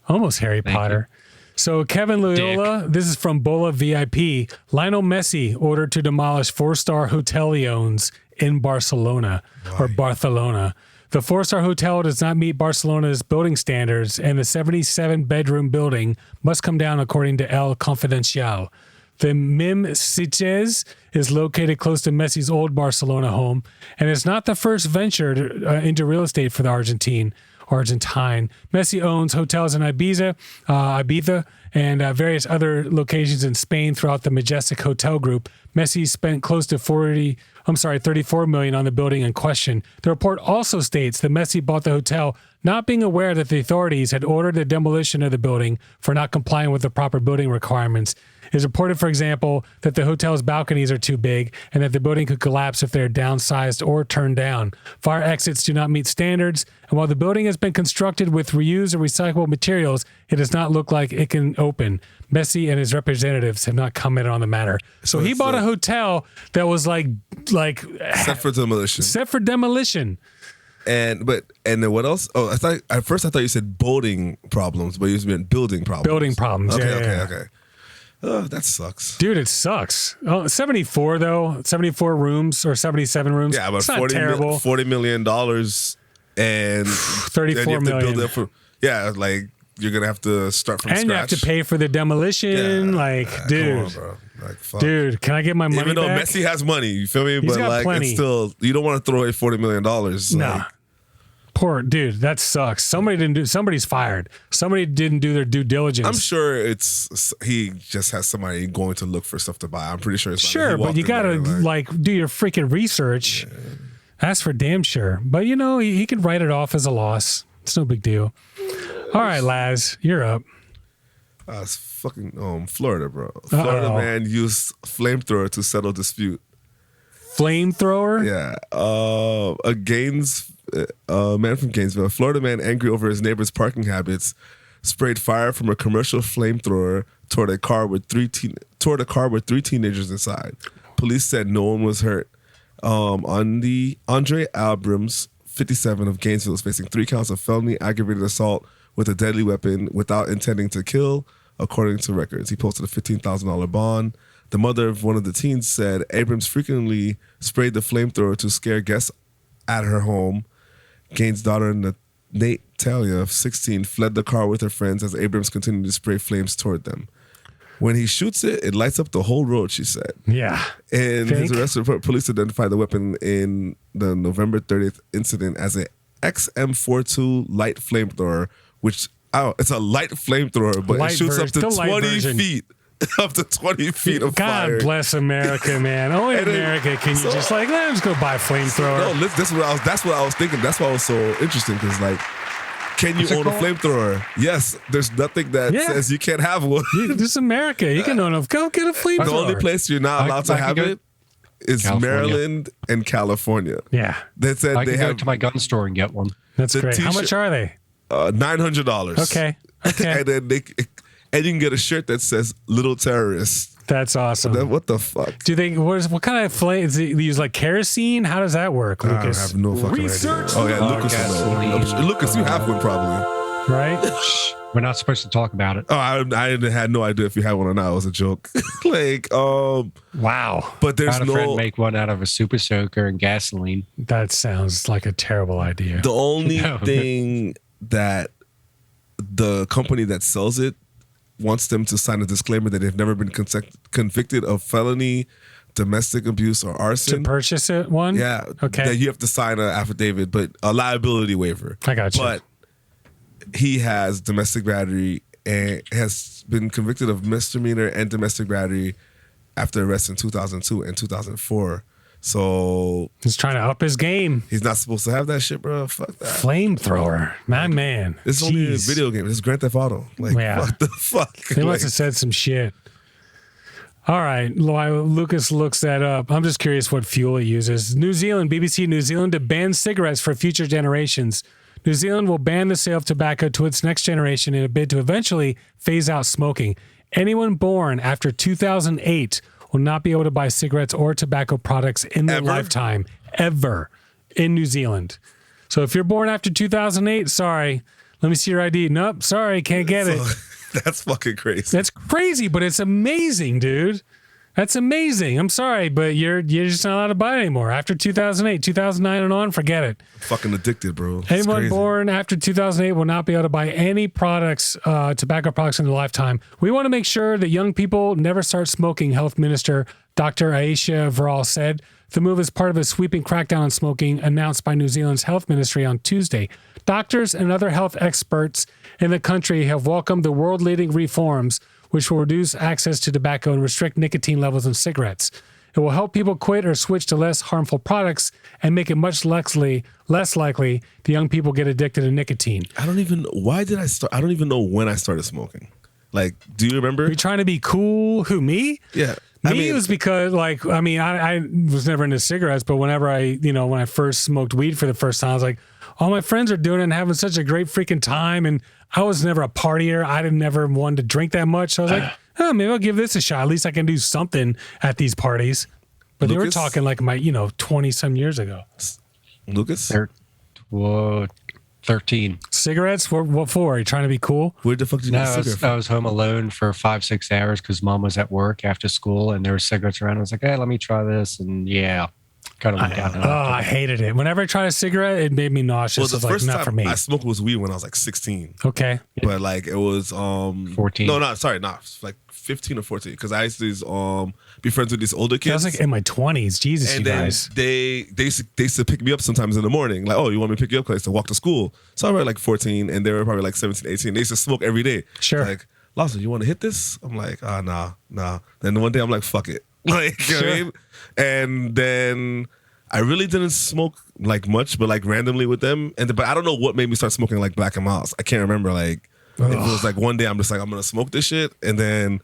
A: Almost Harry Potter. So Kevin Loyola, this is from Bola VIP. Lionel Messi ordered to demolish 4-star hotel he owns in Barcelona or Barcelona. The 4-star hotel does not meet Barcelona's building standards, and the 77-bedroom building must come down, according to El Confidencial. The Mim Sitges is located close to Messi's old Barcelona home, and it's not the first venture into real estate for the Argentine. Messi owns hotels in Ibiza, and various other locations in Spain throughout the Majestic Hotel Group. Messi spent close to 34 million on the building in question. The report also states that Messi bought the hotel not being aware that the authorities had ordered the demolition of the building for not complying with the proper building requirements. It is reported, for example, that the hotel's balconies are too big and that the building could collapse if they're downsized or turned down. Fire exits do not meet standards, and while the building has been constructed with reused and recyclable materials, it does not look like it can open. Messi and his representatives have not commented on the matter. So he bought a hotel that was like
D: set for demolition.
A: Set for demolition.
D: And then what else? Oh, at first I thought you said boating problems, but you meant building problems.
A: Building problems.
D: Okay. Oh, that sucks.
A: Dude, it sucks. Oh, 74 though, 74 rooms or 77 rooms.
D: Yeah, but
A: it's not terrible.
D: $40 million and
A: 34 million.
D: Like you're gonna have to start from
A: and
D: scratch.
A: You have to pay for the demolition. Dude,
D: come on, bro. Like, fuck.
A: Dude, can I get my money
D: Even though
A: back?
D: Messi has money, you feel me?
A: He's
D: but
A: got
D: like,
A: plenty.
D: it's still, you don't want to throw away $40 million.
A: No. Poor dude, that sucks. Somebody's fired. Somebody didn't do their due diligence.
D: I'm sure he just has somebody going to look for stuff to buy. I'm pretty sure it's
A: sure, but you gotta do your freaking research. Yeah. That's for damn sure. But he could write it off as a loss. It's no big deal. All right, Laz, you're up.
D: It's fucking Florida, bro. Florida man used flamethrower to settle dispute.
A: Flamethrower?
D: Yeah. A man from Gainesville, a Florida man angry over his neighbor's parking habits, sprayed fire from a commercial flamethrower toward a car with three teenagers inside. Police said no one was hurt. Andre Abrams, 57, of Gainesville, is facing 3 counts of felony aggravated assault with a deadly weapon without intending to kill, according to records. He posted a $15,000 bond. The mother of one of the teens said Abrams frequently sprayed the flamethrower to scare guests at her home. Gaines' daughter, Natalia, of 16, fled the car with her friends as Abrams continued to spray flames toward them. When he shoots it, it lights up the whole road, she said.
A: Yeah.
D: In his arrest report, police identified the weapon in the November 30th incident as an XM42 light flamethrower, which, it's a light flamethrower, but it shoots up to 20 feet. Up to 20 feet of fire.
A: God bless America, man. Only in America can you just let's go buy a flamethrower.
D: No, that's what I was thinking. That's why it was so interesting, because can you own a flamethrower? Yes, there's nothing that says you can't have one.
A: This is America. You can own a. Go get a flamethrower.
D: The only place you're not allowed to have it is California. Maryland and California.
A: Yeah,
D: they said
E: I can go to my gun store and get one.
A: That's great. How much are they?
D: $900.
A: Okay.
D: And then and you can get a shirt that says "Little Terrorist."
A: That's awesome.
D: What the fuck?
A: Do they? What kind of flame? Does it use like kerosene? How does that work, Lucas?
D: I have no fucking idea. Oh yeah, Lucas, you have one probably,
A: right?
E: We're not supposed to talk about it.
D: Oh, I had no idea if you had one or not. It was a joke.
A: Wow.
D: But there's
E: I had a friend make one out of a super soaker and gasoline.
A: That sounds like a terrible idea.
D: The only thing that the company that sells it wants them to sign a disclaimer that they've never been convicted of felony, domestic abuse, or arson.
A: To purchase it, one?
D: Yeah.
A: Okay.
D: That you have to sign an affidavit, but a liability waiver.
A: I got you.
D: But he has domestic battery and has been convicted of misdemeanor and domestic battery after arrest in 2002 and 2004. So
A: He's trying to up his game.
D: he's not supposed to have that shit, bro. Fuck that.
A: Flamethrower. My man.
D: This is only a
A: Jeez.
D: video game. This is Grand Theft Auto. Like,
A: Yeah.
D: what the fuck?
A: They must have said some shit. All right, while Lucas looks that up, I'm just curious what fuel it uses. New Zealand, BBC New Zealand to ban cigarettes for future generations. New Zealand will ban the sale of tobacco to its next generation in a bid to eventually phase out smoking. Anyone born after 2008 will not be able to buy cigarettes or tobacco products in their
D: Ever?
A: lifetime, ever, in New Zealand. So if you're born after 2008, sorry, let me see your ID. Nope, sorry, can't get it.
D: That's fucking crazy.
A: That's crazy, but it's amazing, dude. That's amazing. I'm sorry, but you're just not allowed to buy it anymore. After 2008, 2009 and on, forget it.
D: Fucking addicted, bro. It's
A: Anyone
D: crazy.
A: born after 2008 will not be able to buy any products, tobacco products in their lifetime. We want to make sure that young people never start smoking, Health Minister Dr. Aisha Varal said. The move is part of a sweeping crackdown on smoking announced by New Zealand's health ministry on Tuesday. Doctors and other health experts in the country have welcomed the world-leading reforms, which will reduce access to tobacco and restrict nicotine levels in cigarettes. It will help people quit or switch to less harmful products and make it much less likely the young people get addicted to nicotine.
D: Why did I start? I don't even know when I started smoking. Like, do you remember?
A: Are you trying to be cool? Who, me?
D: Yeah.
A: It was because, like, I was never into cigarettes, but whenever when I first smoked weed for the first time, I was like, all my friends are doing it and having such a great freaking time. And I was never a partier. I didn't never want to drink that much. So I was like, oh, maybe I'll give this a shot. At least I can do something at these parties. But they were
D: Lucas?
A: talking like 20 some years ago.
D: Lucas?
E: 13.
A: Cigarettes? What for? Are you trying to be cool?
D: Where the fuck did you
E: No,
D: get a
E: I
D: cigarette
E: was,
D: from?
E: I was home alone for 5-6 hours because mom was at work after school and there were cigarettes around. I was like, hey, let me try this. And yeah, kind of went down.
A: I hated it. Whenever I tried a cigarette, it made me nauseous.
D: Well,
A: It
D: the
A: was like,
D: first
A: not for
D: time
A: me.
D: I smoked was weed when I was like 16.
A: Okay.
D: But like it was
E: 14.
D: No, like 15 or 14 because I used to be friends with these older
A: I
D: kids.
A: was like in my 20s. Jesus,
D: and
A: you
D: then
A: guys.
D: they used to pick me up sometimes in the morning. Like, oh, you want me to pick you up? Because I used to walk to school. So I was like 14 and they were probably like 17, 18. They used to smoke every day.
A: Sure.
D: Like, Lawson, you want to hit this? I'm like, nah. Then one day I'm like, fuck it. Like, you know what I mean? And then I really didn't smoke like much, but like randomly with them. But I don't know what made me start smoking like Black and Miles. I can't remember. Like, it was like one day I'm just like, I'm going to smoke this shit. And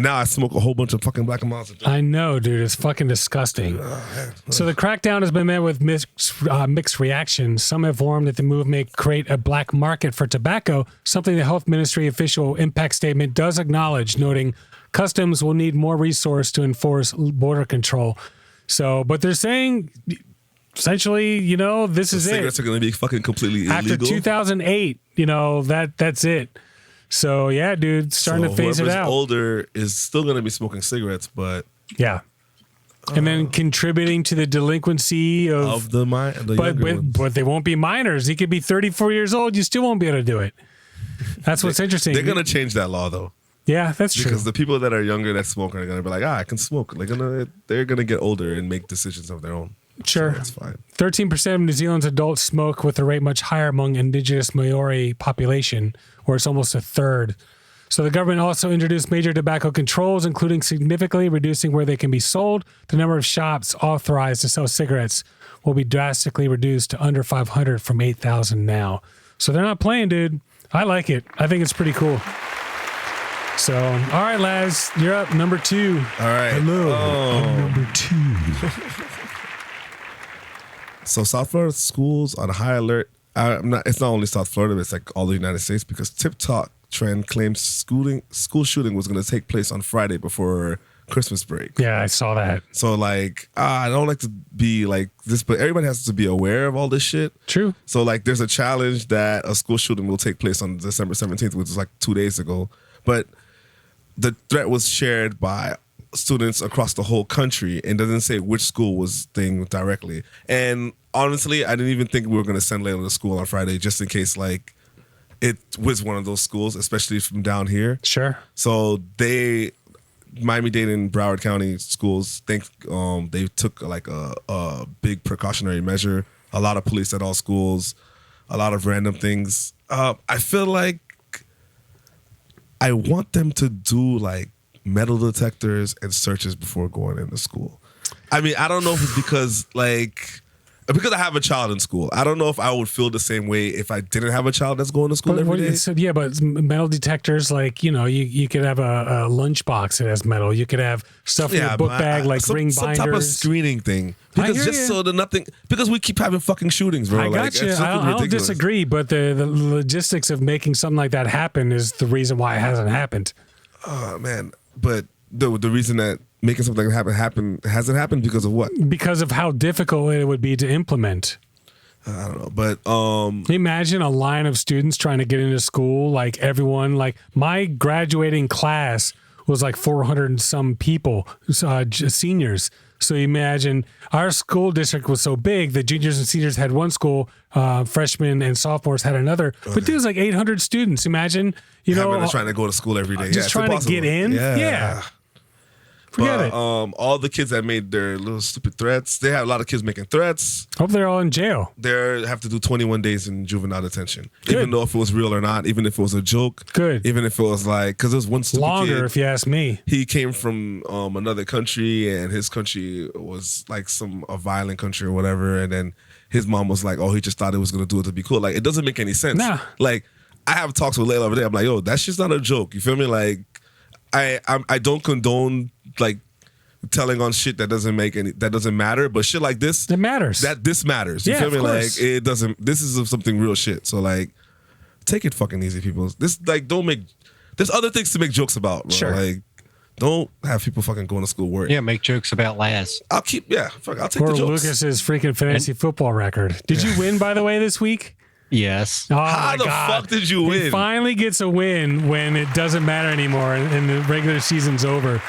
D: now I smoke a whole bunch of fucking Black and Miles.
A: I know, dude. It's fucking disgusting. So the crackdown has been met with mixed reactions. Some have warned that the move may create a black market for tobacco, something the health ministry official impact statement does acknowledge, noting customs will need more resource to enforce border control. So, but they're saying essentially, this is it.
D: Cigarettes are going to be fucking completely
A: After
D: illegal.
A: 2008, that's it. So yeah, dude, starting to phase it
D: whoever's
A: out.
D: older is still going to be smoking cigarettes, but
A: Yeah. And then contributing to the delinquency
D: of the younger ones.
A: but they won't be minors. He could be 34 years old. You still won't be able to do it. That's what's interesting.
D: They're going to change that law though.
A: Yeah, that's true.
D: Because the people that are younger that smoke are going to be like, I can smoke. They're going to get older and make decisions of their own.
A: Sure.
D: So that's fine.
A: 13% of New Zealand's adults smoke, with a rate much higher among indigenous Maori population, where it's almost a third. So the government also introduced major tobacco controls, including significantly reducing where they can be sold. The number of shops authorized to sell cigarettes will be drastically reduced to under 500 from 8,000 now. So they're not playing, dude. I like it. I think it's pretty cool. So, all right, Laz, you're up. Number 2.
D: All right.
A: Hello.
D: Oh.
A: Number 2.
D: So South Florida schools on high alert. It's not only South Florida, but it's like all the United States because TikTok trend claims school shooting was going to take place on Friday before Christmas break.
A: Yeah, I saw that.
D: So like, I don't like to be like this, but everybody has to be aware of all this shit.
A: True.
D: So like, there's a challenge that a school shooting will take place on December 17th, which was like 2 days ago. But the threat was shared by students across the whole country and doesn't say which school was thing directly. And honestly, I didn't even think we were going to send Layla to school on Friday just in case like it was one of those schools, especially from down here.
A: Sure.
D: So Miami-Dade and Broward County schools they took like a big precautionary measure. A lot of police at all schools, a lot of random things. I feel like I want them to do like metal detectors and searches before going into school. I mean, I don't know if it's because I have a child in school. I don't know if I would feel the same way if I didn't have a child that's going to school every day.
A: So, yeah, but metal detectors, like, you could have a lunchbox that has metal. You could have stuff in your book bag, like ring
D: some
A: binders.
D: type of screening thing.
A: I
D: Because
A: hear
D: just
A: you.
D: so that nothing, because we keep having fucking shootings, bro.
A: I got you.
D: it's
A: I
D: fucking
A: don't
D: ridiculous.
A: disagree, but the logistics of making something like that happen is the reason why it hasn't happened.
D: Oh, man. But the reason that making something like that hasn't happened because of what?
A: Because of how difficult it would be to implement.
D: I don't know. But
A: Can you imagine a line of students trying to get into school? Like everyone, like my graduating class was like 400 and some people, seniors. So you imagine our school district was so big that juniors and seniors had one school, freshmen and sophomores had another. But there was like 800 students. Imagine,
D: trying to go to school every day.
A: just
D: it's
A: trying to
D: impossible.
A: get in. Yeah. Forget it.
D: All the kids that made their little stupid threats, they have a lot of kids making threats.
A: Hope they're all in jail.
D: They have to do 21 days in juvenile detention,
A: Good.
D: even though if it was real or not, even if it was a joke.
A: Good.
D: Even if it was because there's one stupid
A: Longer,
D: kid.
A: if you ask me.
D: He came from another country, and his country was like a violent country or whatever. And then his mom was like, "Oh, he just thought it was gonna do it to be cool." Like, it doesn't make any sense.
A: Nah.
D: Like, I have talks with Layla over there. I'm like, "Yo, that's just not a joke." You feel me? Like, I don't condone like telling on shit that doesn't matter, but shit like this,
A: It matters.
D: this matters. You
A: Yeah,
D: feel
A: of
D: me?
A: course.
D: Like, it doesn't. This is something real shit. So like, take it fucking easy, people. Don't make. There's other things to make jokes about, bro.
A: Sure.
D: Like, don't have people fucking going to school worried.
E: Yeah, make jokes about Laz.
D: I'll take
A: or
D: the jokes.
A: Lucas's freaking fantasy football record. Did you win, by the way, this week?
E: Yes.
A: Oh,
D: How
A: my
D: the
A: God.
D: fuck did you
A: He
D: win?
A: finally gets a win when it doesn't matter anymore and the regular season's over.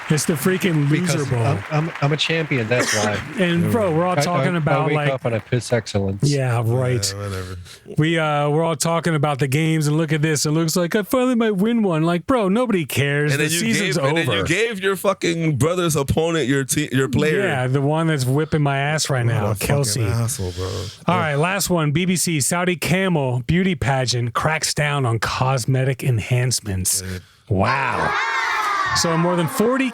A: It's the freaking loser
E: Because
A: bowl.
E: I'm a champion. That's why.
A: And bro, we're all talking about
E: I wake
A: like,
E: up on a piss excellence.
A: yeah, right.
D: Whatever.
A: We're all talking about the games and look at this. It looks like I finally might win one. Like, bro, nobody cares.
D: And
A: The
D: then you
A: season's
D: gave,
A: over.
D: and then you gave your fucking brother's opponent your player.
A: Yeah, the one that's whipping my ass right now,
D: What a
A: Kelsey.
D: fucking asshole, bro.
A: All right, last one. BBC Saudi Camel beauty pageant cracks down on cosmetic enhancements. Wow. So more than 40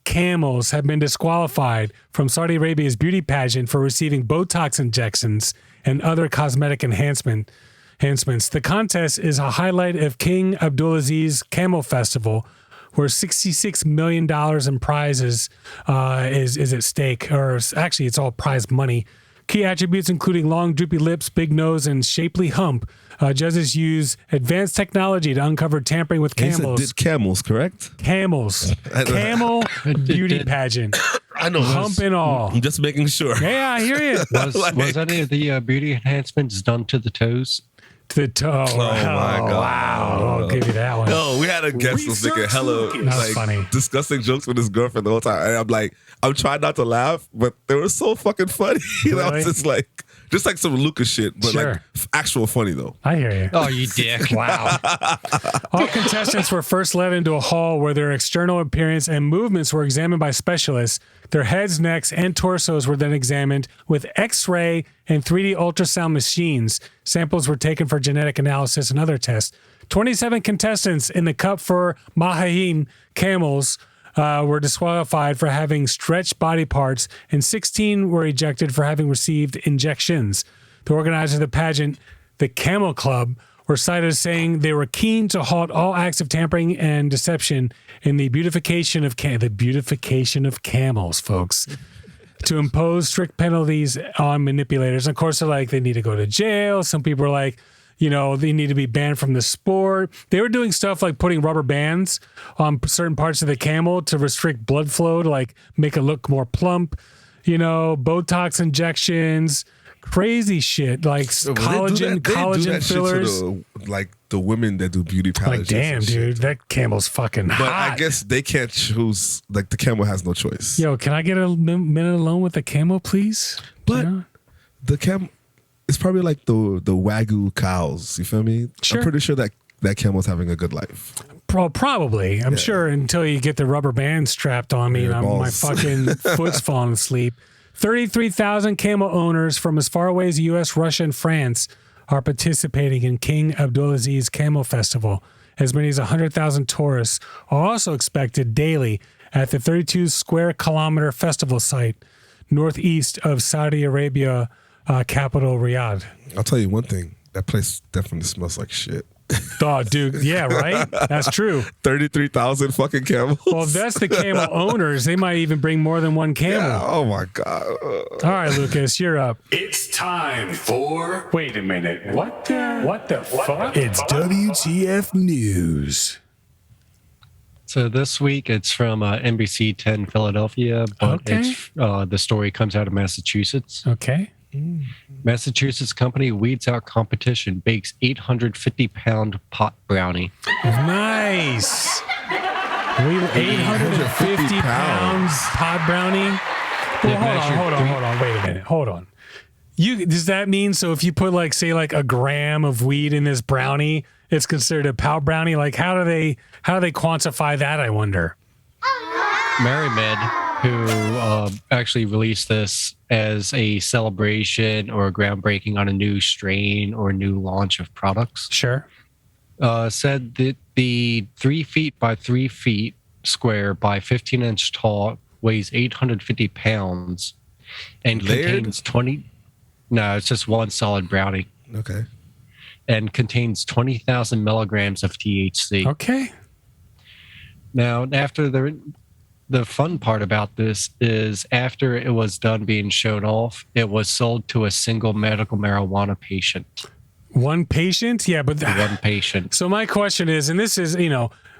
A: camels have been disqualified from Saudi Arabia's beauty pageant for receiving Botox injections and other cosmetic enhancements. The contest is a highlight of King Abdulaziz Camel Festival, where $66 million in prizes is at stake, or actually it's all prize money. Key attributes including long droopy lips, big nose, and shapely hump. Judges use advanced technology to uncover tampering with camels.
D: Did camels, correct?
A: Camels. Camel beauty pageant.
D: I know.
A: Hump and all.
D: I'm just making sure.
A: Yeah, I hear you.
E: Was any of the beauty enhancements done to the toes?
A: To the toe. Oh,
D: my God.
A: Wow. I'll give you that one.
D: No, we had a guest who's making hella
A: That was funny.
D: disgusting jokes with his girlfriend the whole time. And I'm like, I'm trying not to laugh, but they were so fucking funny. You know,
A: Really?
D: it's just like some Lucas shit, but
A: Sure.
D: like actual funny though.
A: I hear you.
E: Oh, you dick.
A: Wow. All contestants were first led into a hall where their external appearance and movements were examined by specialists. Their heads, necks, and torsos were then examined with X-ray and 3D ultrasound machines. Samples were taken for genetic analysis and other tests. 27 contestants in the cup for Mahayim camels were disqualified for having stretched body parts, and 16 were ejected for having received injections. The organizer of the pageant, the Camel Club, were cited as saying they were keen to halt all acts of tampering and deception in the beautification of camels, folks, to impose strict penalties on manipulators. And of course, they're like, they need to go to jail. Some people are like, they need to be banned from the sport. They were doing stuff like putting rubber bands on certain parts of the camel to restrict blood flow, to like make it look more plump, Botox injections, crazy shit, like collagen fillers.
D: To the women that do beauty pageants.
A: Like, damn, dude, that camel's fucking hot.
D: But I guess they can't choose. Like, the camel has no choice.
A: Yo, can I get a minute alone with the camel, please?
D: But the camel, it's probably like the Wagyu cows. You feel me?
A: Sure.
D: I'm pretty sure that camel's having a good life.
A: Probably. I'm sure until you get the rubber band strapped on me
D: Your
A: and my
D: balls.
A: fucking foot's falling asleep. 33,000 camel owners from as far away as the U.S., Russia, and France are participating in King Abdulaziz Camel Festival. As many as 100,000 tourists are also expected daily at the 32 square kilometer festival site northeast of Saudi Arabia capital Riyadh.
D: I'll tell you one thing. That place definitely smells like shit.
A: Oh, dude. Yeah, right? That's true.
D: 33,000 fucking camels.
A: Well, if that's the camel owners, they might even bring more than one camel.
D: Yeah, oh my God.
A: All right, Lucas, you're up.
C: It's time for.
B: Wait a minute. What the fuck?
C: It's WTF News.
E: So this week it's from NBC 10 Philadelphia, but
A: Okay.
E: it's the story comes out of Massachusetts.
A: Okay.
E: Massachusetts company weeds out competition, bakes 850-pound pot brownie.
A: Nice. 850 pounds pot brownie. Well, hold on. Wait a minute. Hold on. Does that mean so if you put like say like a gram of weed in this brownie, it's considered a pot brownie? Like how do they quantify that? I wonder.
E: MaryMed, who actually released this as a celebration or a groundbreaking on a new strain or new launch of products,
A: Sure.
E: said that the 3 feet by 3 feet square by 15-inch tall weighs 850 pounds and
D: Layered?
E: contains 20. No, it's just one solid brownie
D: Okay.
E: and contains 20,000 milligrams of THC.
A: Okay.
E: Now, after the fun part about this is after it was done being shown off, it was sold to a single medical marijuana patient.
A: One patient? Yeah, but
E: One patient.
A: so my question is, and this is,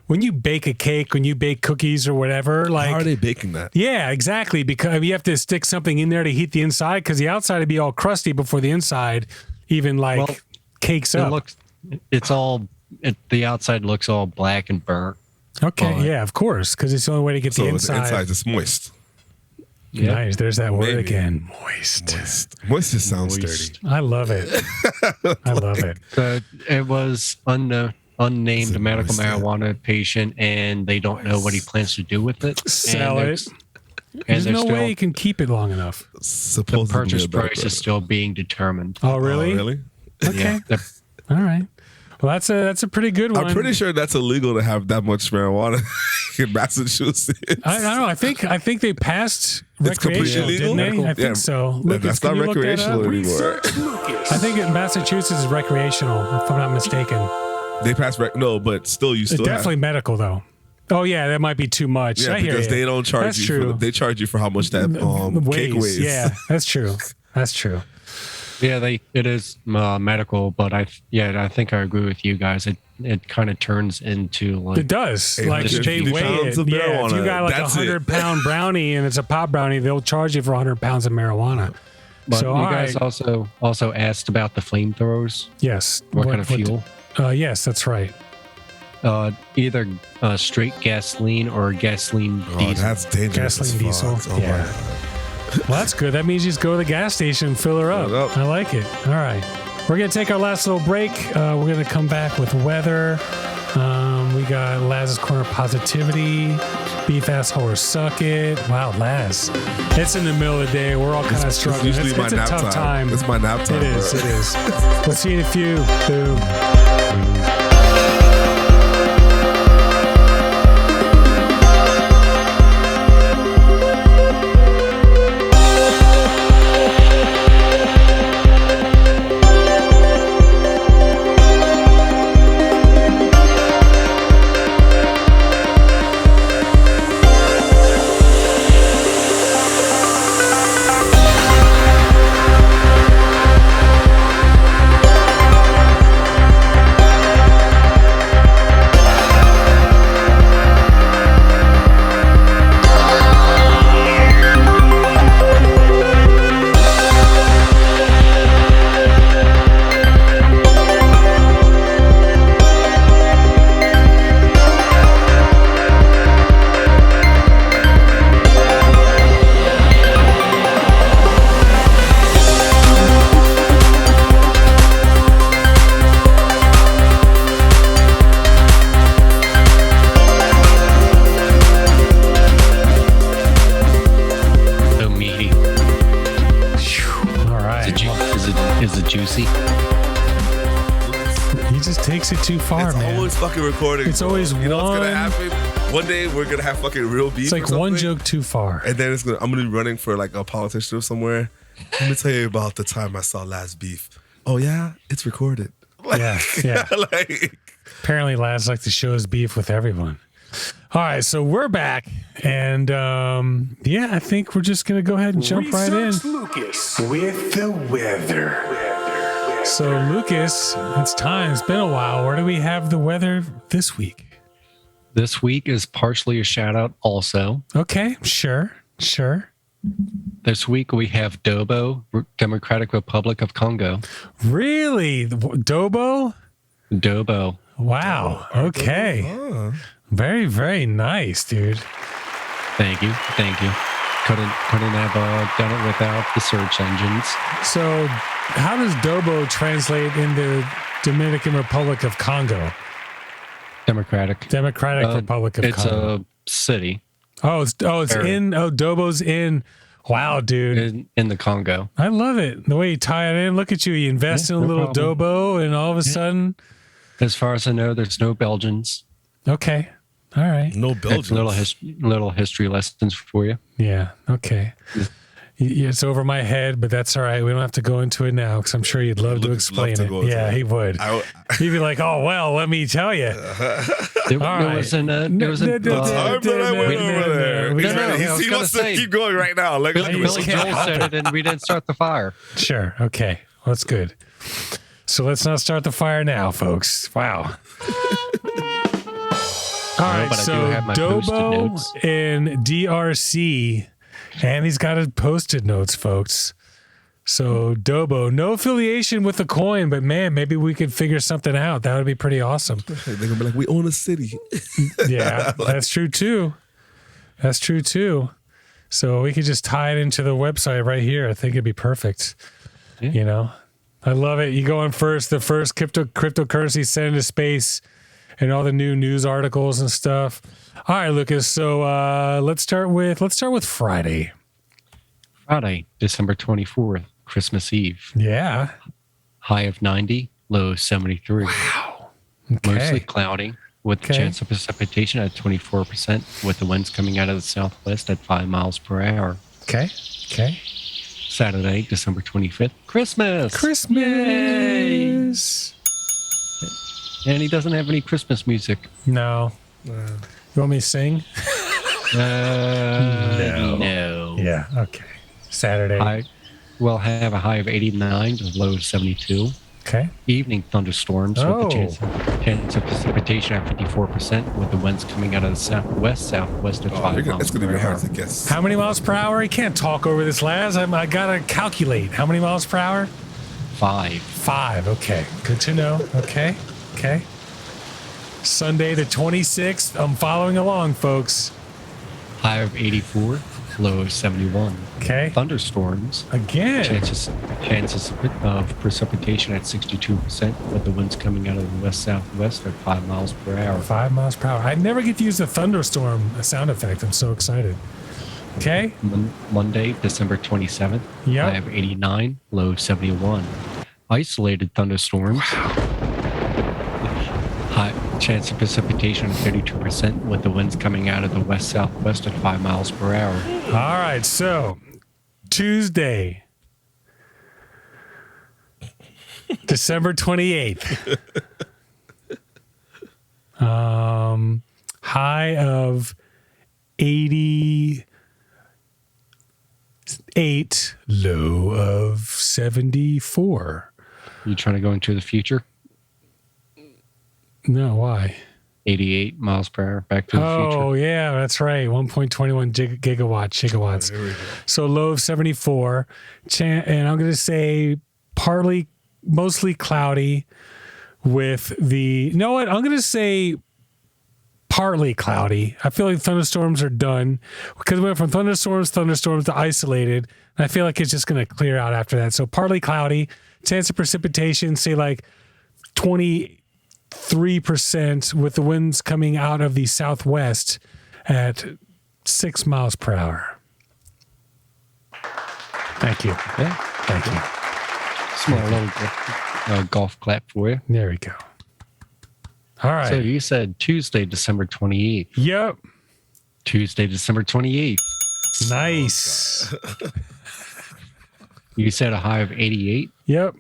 A: when you bake a cake, when you bake cookies or whatever, like
D: How are they baking that?
A: yeah, exactly. Because you have to stick something in there to heat the inside because the outside would be all crusty before the inside even cakes
E: It
A: up.
E: looks, the outside looks all black and burnt.
A: Okay, yeah, of course, because it's the only way to get
D: So
A: the
D: the
A: inside.
D: inside is moist.
E: Yeah.
A: Nice. There's that word
D: Maybe.
A: again. Moist.
D: Moist just sounds dirty.
A: I love it. I love it.
E: So it was unnamed
D: it
E: medical
D: moist, yeah.
E: marijuana patient, and they don't know what he plans to do with it.
A: Sell
E: And
A: it.
E: And
A: There's
E: they're
A: no
E: still,
A: way you can keep it long enough.
E: the
D: Supposed
E: purchase
D: to be a better
E: price is still being determined.
A: Oh, really?
D: Oh, really?
A: Okay.
E: Yeah, the-
A: All right. Well, that's a pretty good one.
D: I'm pretty sure that's illegal to have that much marijuana in Massachusetts.
A: I don't know. I think they passed
D: It's completely
A: recreational,
D: legal?
A: didn't they? I think
D: Yeah.
A: so. Lucas,
D: That's
A: can
D: not
A: you look that
D: recreational
A: up?
D: anymore.
A: I think in Massachusetts is recreational, if I'm not mistaken.
D: They passed no, but still, you
A: It's
D: still
A: definitely medical though. Oh yeah, that might be too much.
D: have.
A: I
D: Yeah,
A: hear
D: because
A: you.
D: they don't charge
A: That's
D: you.
A: true.
D: They charge you for how much that cake weighs.
A: Yeah, that's true. That's true.
E: Yeah, it is medical, but I think I agree with you guys. It kind of turns into like
A: It does. Like they
D: 850
A: weigh
D: pounds
A: it.
D: of
A: Yeah, if you
D: marijuana.
A: got like
D: That's
A: 100-pound brownie and it's a pot brownie, they'll charge you for 100 pounds of marijuana.
E: But
A: So,
E: you
A: all
E: guys
A: right.
E: also asked about the flamethrowers.
A: Yes.
E: What kind of fuel?
A: Yes, that's right.
E: Either straight gasoline or gasoline
D: Oh,
E: diesel.
D: that's dangerous.
A: Gasoline
D: as fuck.
A: diesel.
D: Oh,
A: Yeah.
D: my.
A: Well, that's good. That means you just go to the gas station and fill her up.
D: Fill it up.
A: I like it. All right. We're going to take our last little break. We're going to come back with weather. We got Laz's Corner Positivity, Beef Asshole or Suck It. Wow, Laz. It's in the middle of the day. We're all kind of struggling.
D: Usually
A: It's
D: my
A: a
D: nap
A: tough
D: time.
A: time.
D: It's my nap time.
A: It is.
D: bro.
A: It is. We'll see you in a few. Boom.
E: So meaty.
A: All right.
E: Is it juicy?
A: He just takes it too far,
D: It's
A: man.
D: always fucking recording.
A: It's
D: bro.
A: always
D: You know what's
A: one-
D: gonna happen? One day we're gonna have fucking real beef.
A: It's like
D: or
A: one
D: something,
A: joke too far.
D: and then I'm gonna be running for like a politician or somewhere. Let me tell you about the time I saw Laz beef. Oh yeah, it's recorded. Like,
A: Yeah.
D: like,
A: Apparently, Laz likes to show his beef with everyone. All right, so we're back, and I think we're just gonna go ahead and jump right in.
B: Research Lucas with the weather.
A: So, Lucas, it's time. It's been a while. Where do we have the weather this week?
E: This week is partially a shout out also.
A: Okay, sure.
E: This week we have DOBO, Democratic Republic of Congo.
A: Really, DOBO?
E: DOBO.
A: Wow. Okay. Very, very nice, dude.
E: Thank you. Couldn't have done it without the search engines.
A: So, how does DOBO translate into Dominican Republic of Congo?
E: Democratic
A: Republic of Congo.
E: It's a city
A: DOBO's in. Wow, dude.
E: in the Congo.
A: I love it. The way you tie it in. Look at you. You invest in a little
E: problem.
A: DOBO, and all of a sudden.
E: As far as I know, there's no Belgians.
A: Okay. All right.
D: no
E: It's
D: Belgians.
E: little history lessons for you.
A: Yeah. Okay. It's over my head, but that's all right. We don't have to go into it now because I'm sure you'd love to
D: Lucas
A: explain
D: love to
A: it.
D: go into
A: Yeah,
D: it.
A: he would. He'd be like, "Oh well, let me tell you."
E: There
A: right.
E: wasn't.
D: Time that I went over there.
A: We-
D: He's
A: no,
D: ready.
E: I was
D: He
E: gonna
D: wants
E: say-
D: to keep going right now. Like, look at
E: Billy
D: this.
E: Joel said it, and we didn't start the fire.
A: Sure. Okay. Well, that's good. So let's not start the fire now, folks. Wow. All right.
E: but I do
A: So
E: have my Post-it
A: DOBO
E: notes.
A: in DRC, and he's got his Post-it notes, folks. So DOBO, no affiliation with the coin, but man, maybe we could figure something out. That would be pretty awesome.
D: They're gonna be like, we own a city.
A: Yeah, that's true too. So we could just tie it into the website right here. I think it'd be perfect.
E: Yeah.
A: You know, I love it. You go on first, the first cryptocurrency sent into space, and all the new news articles and stuff. All right, Lucas. So let's start with Friday.
E: Friday, December 24th, Christmas Eve.
A: Yeah.
E: High of 90, low 73.
A: Wow.
E: Mostly
A: Okay.
E: cloudy with
A: Okay.
E: a chance of precipitation at 24%, with the winds coming out of the southwest at 5 miles per hour.
A: Okay.
E: Saturday, December 25th, Christmas.
A: Christmas.
E: And he doesn't have any Christmas music.
A: No. You want me to sing?
E: No.
A: Yeah. Okay. Saturday.
E: We'll have a high of 89 to low 72.
A: Okay.
E: Evening thunderstorms with a chance of precipitation at 54%, with the winds coming out of the southwest at 5 miles
D: It's gonna
E: per
D: be hard
E: hour.
D: to guess.
A: How many miles per hour? He can't talk over this, Laz. I gotta calculate. How many miles per hour?
E: 5.
A: 5. Okay. Good to know. Okay. Sunday the 26th. I'm following along, folks.
E: High of 84, low of 71.
A: Okay.
E: Thunderstorms.
A: Again.
E: Chances of precipitation at 62%, with the winds coming out of the west-southwest at 5 miles per hour.
A: 5 miles per hour. I never get to use the thunderstorm sound effect. I'm so excited. Okay.
E: Monday, December 27th.
A: Yep.
E: High of 89, low of 71. Isolated thunderstorms. High chance of precipitation at 32%, with the winds coming out of the west-southwest at 5 miles per hour.
A: All right. So Tuesday, December 28th. High of 88, low of 74.
E: You trying to go into the future?
A: No, why?
E: 88 miles per hour, back to the future.
A: Oh, yeah, that's right. 1.21 gigawatts. So low of 74. And I'm going to say mostly cloudy with the, you know what? I'm going to say partly cloudy. I feel like thunderstorms are done because we went from thunderstorms to isolated. And I feel like it's just going to clear out after that. So partly cloudy, chance of precipitation, say like 23%, with the winds coming out of the southwest at 6 miles per hour. Thank you.
E: Yeah.
A: Thank you.
E: Small little golf clap for you.
A: There we go. All right.
E: So you said Tuesday, December 28th.
A: Yep.
E: Tuesday, December 28th.
A: Nice.
E: You said a high of 88.
A: Yep.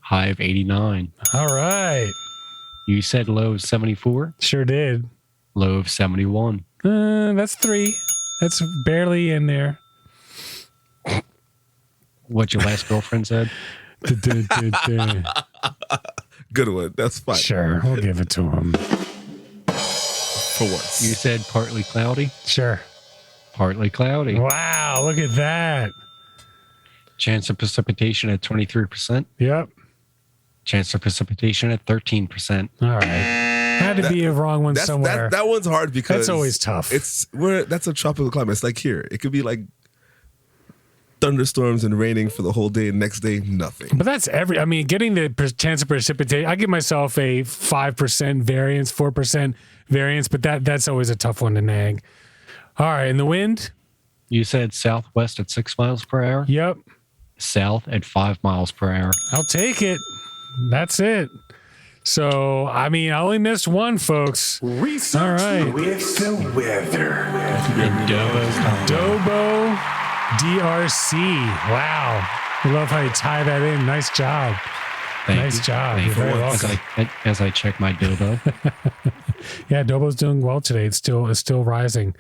E: High of 89.
A: All right.
E: You said low of 74.
A: Sure did.
E: Low of 71.
A: That's 3. That's barely in there.
E: What your last girlfriend said?
D: Good one. That's fine.
A: Sure, we'll give it to him.
D: For once.
E: You said partly cloudy.
A: Sure.
E: Partly cloudy.
A: Wow, look at that.
E: Chance of precipitation at 23%.
A: Yep.
E: Chance of precipitation at 13%.
A: All right. Had to be a wrong one somewhere.
D: That one's hard because
A: That's always tough.
D: That's a tropical climate. It's like here. It could be like thunderstorms and raining for the whole day, and next day nothing.
A: But that's getting the chance of precipitation. I give myself a 5% variance, 4% variance, but that's always a tough one to nag. All right, and the wind?
E: You said southwest at 6 miles per hour.
A: Yep.
E: South at 5 miles per hour.
A: I'll take it. That's it. So, I only missed one, folks.
B: Research
A: All right.
B: with the weather.
E: And
A: DOBO DRC. Wow. I love how you tie that in. Nice job. Nice job. You're very welcome.
E: As I check my DOBO.
A: Yeah, DOBO's doing well today. It's still rising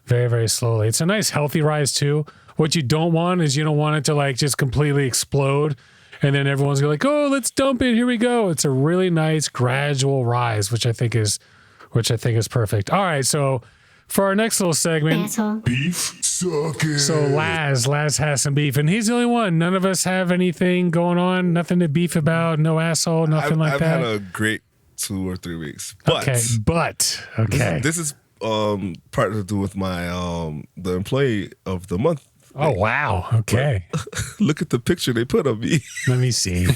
A: very, very slowly. It's a nice healthy rise too. What you don't want is you don't want it to like just completely explode and then everyone's like, oh, let's dump it. Here we go. It's a really nice gradual rise, which I think is perfect. All right, so for our next little segment,
B: Beef sucking.
A: so Laz has some beef, and he's the only one. None of us have anything going on, nothing to beef about, no asshole, nothing like
D: I've
A: that.
D: had a great 2 or 3 weeks. But
A: Okay.
D: This is part to do with my the employee of the month.
A: Oh wow. Okay.
D: Look at the picture they put of me.
A: Let me see.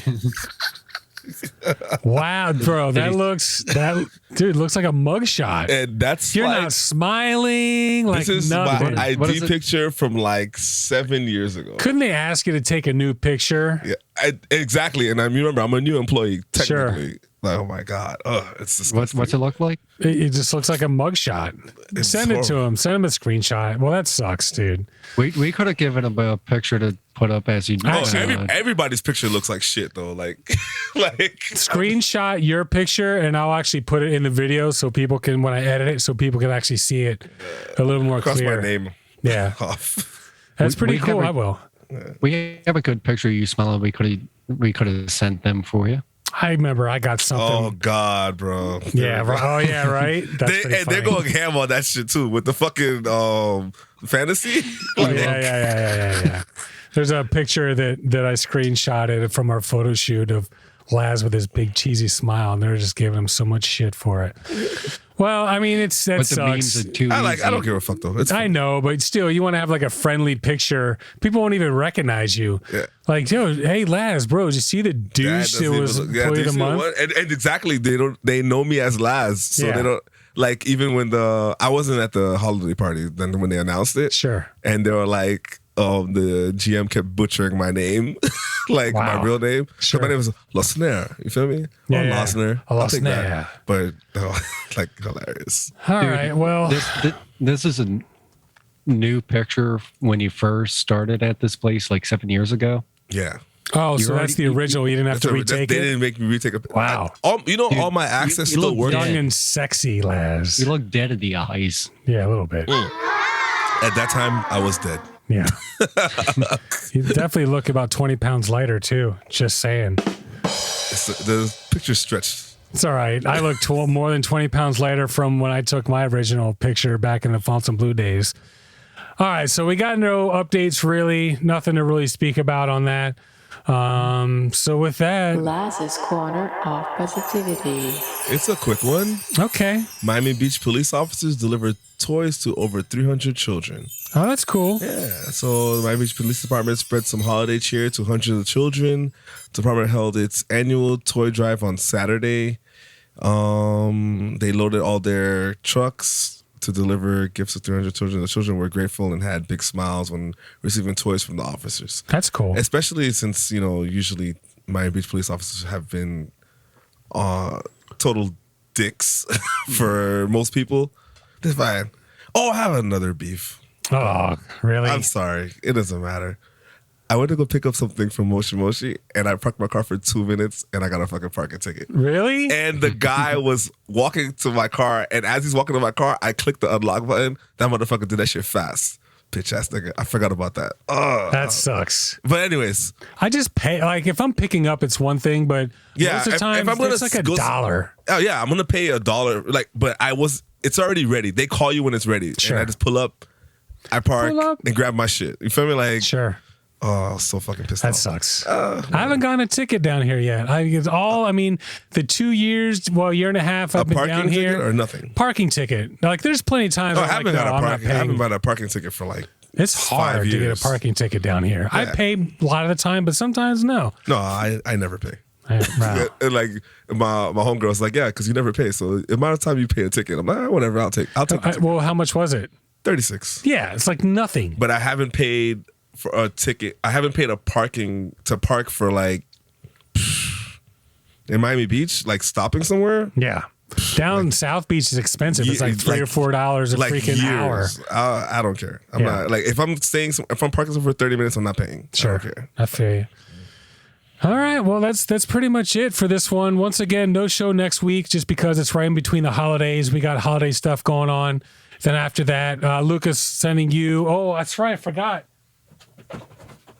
A: Wow, bro, looks like a mugshot.
D: And that's
A: You're
D: like,
A: not smiling like
D: this is
A: nothing.
D: my
E: What
D: ID
E: is it?
D: picture from like 7 years ago.
A: Couldn't they ask you to take a new picture?
D: Yeah, exactly. And I remember I'm a new employee technically.
A: Sure.
D: Like, oh my God. It's disgusting.
E: What's it look like?
A: It just looks like a mugshot. Send it to him. Send him a screenshot. Well, that sucks, dude.
E: We could have given him a picture to put up as you.
D: Everybody's picture looks like shit though. Like
A: Screenshot your picture, and I'll actually put it in the video so people can, when I edit it, so people can actually see it a little more
D: cross
A: clear.
D: my name
A: Yeah,
D: off.
A: that's pretty
E: we
A: cool.
E: have
A: I will.
E: We have a good picture of you smiling. We could have sent them for you.
A: I remember I got something.
D: Oh God, bro.
A: Yeah, right. Oh yeah, right. That's pretty
D: And they're
A: funny.
D: going ham on that shit too with the fucking fantasy.
A: Oh, yeah. There's a picture that I screenshotted from our photo shoot of Laz with his big cheesy smile, and they're just giving him so much shit for it. Well, that
E: But the
A: sucks.
E: memes are too easy.
D: I don't give a fuck though. It's
A: I
D: fine.
A: know, but still, you want to have like a friendly picture. People won't even recognize you.
D: Yeah.
A: Like, yo, hey Laz, bro, did you see the douche that was employee of the month?
D: And exactly, they know me as Laz, so
A: Yeah.
D: they don't like even when I wasn't at the holiday party then when they announced it.
A: Sure.
D: And they were like, the GM kept butchering my name, like
A: Wow.
D: my real name.
A: Sure.
D: My name is Losner. You feel me?
A: Yeah,
D: Or
A: yeah.
D: Losner. I'll take
A: Losner.
D: that. But like hilarious.
A: All right. Well,
E: This is a new picture when you first started at this place like 7 years ago.
D: Yeah.
A: oh,
E: you
A: so that's the original. You didn't have to
D: They
A: retake it.
D: didn't make me retake a.
A: Wow.
D: All my access
E: you
D: still
E: look
D: works.
A: Young and sexy, Laz.
E: You look dead in the eyes.
A: Yeah, a little bit.
D: At that time, I was dead.
A: Yeah. You definitely look about 20 pounds lighter, too. Just saying.
D: The picture stretched.
A: It's all right. I look more than 20 pounds lighter from when I took my original picture back in the Fontaine Blue days. All right. So we got no updates, really. Nothing to really speak about on that. So with that,
G: Laz's Corner of Positivity.
D: It's a quick one.
A: okay.
D: Miami Beach police officers delivered toys to over 300 children.
A: Oh, that's cool.
D: Yeah, so the Miami Beach Police Department spread some holiday cheer to hundreds of children. The department held its annual toy drive on Saturday. They loaded all their trucks to deliver gifts to 300 children. The children were grateful and had big smiles when receiving toys from the officers.
A: That's cool.
D: Especially since, usually Miami Beach police officers have been total dicks for most people. It's fine. Oh, I have another beef.
A: Oh, really?
D: I'm sorry. It doesn't matter. I went to go pick up something from Moshi Moshi, and I parked my car for 2 minutes, and I got a fucking parking ticket.
A: Really?
D: And the guy was walking to my car, and as he's walking to my car, I clicked the unlock button. That motherfucker did that shit fast. Bitch ass nigga. I forgot about that.
A: That sucks.
D: But anyways.
A: I just pay, like, if I'm picking up, it's one thing, but most of the time, it's like $1.
D: Oh, yeah, I'm going to pay $1. Like, but it's already ready. They call you when it's ready.
A: Sure.
D: And I just pull up, I park, and grab my shit. You feel me? Like,
A: sure.
D: Oh, I was so fucking pissed off.
A: That sucks. I haven't gotten a ticket down here yet. The 2 years, year and a half I've been down here.
D: A parking ticket or nothing?
A: Parking ticket. Like, there's plenty of times
D: I haven't got a parking ticket for like
A: it's hard
D: 5 years.
A: to get a parking ticket down here. Yeah. I pay a lot of the time, but sometimes no.
D: No, I never pay.
A: Wow.
D: And like my homegirl's like, yeah, because you never pay. So the amount of time you pay a ticket, I'm like, whatever, I'll take the ticket.
A: Well, how much was it?
D: $36.
A: Yeah, it's like nothing.
D: But I haven't paid for a ticket. I haven't paid to park for like in Miami Beach, like stopping somewhere.
A: Yeah. Down South Beach is expensive. It's like $3 or $4 a freaking hour.
D: I don't care. I'm not like if I'm parking somewhere for 30 minutes, I'm not paying.
A: Sure.
D: I don't care.
A: I feel you. All right. Well, that's pretty much it for this one. Once again, no show next week just because it's right in between the holidays. We got holiday stuff going on. Then after that, Lucas sending you. Oh, that's right. I forgot.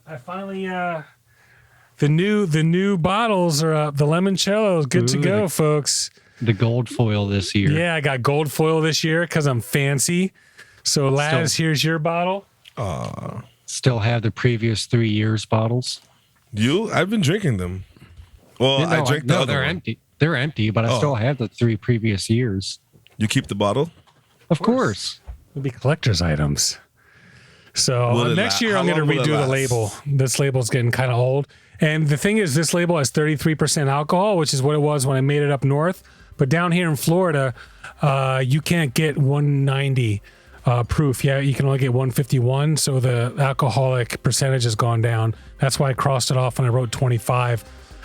A: I finally the new bottles are up. The limoncello is good to go, folks.
E: The gold foil this year.
A: Yeah, I got gold foil this year because I'm fancy. So Laz, here's your bottle.
E: Still have the previous 3 years bottles.
D: I've been drinking them. Well, I drank the other
E: they're
D: one.
E: empty. They're empty, but I still have the 3 previous years.
D: You keep the bottle?
E: Of course.
A: It'll be collector's items. So next year I'm going to redo the label. This label's getting kind of old. And the thing is, this label has 33% alcohol, which is what it was when I made it up north. But down here in Florida, you can't get 190 proof. Yeah, you can only get 151. So the alcoholic percentage has gone down. That's why I crossed it off when I wrote 25.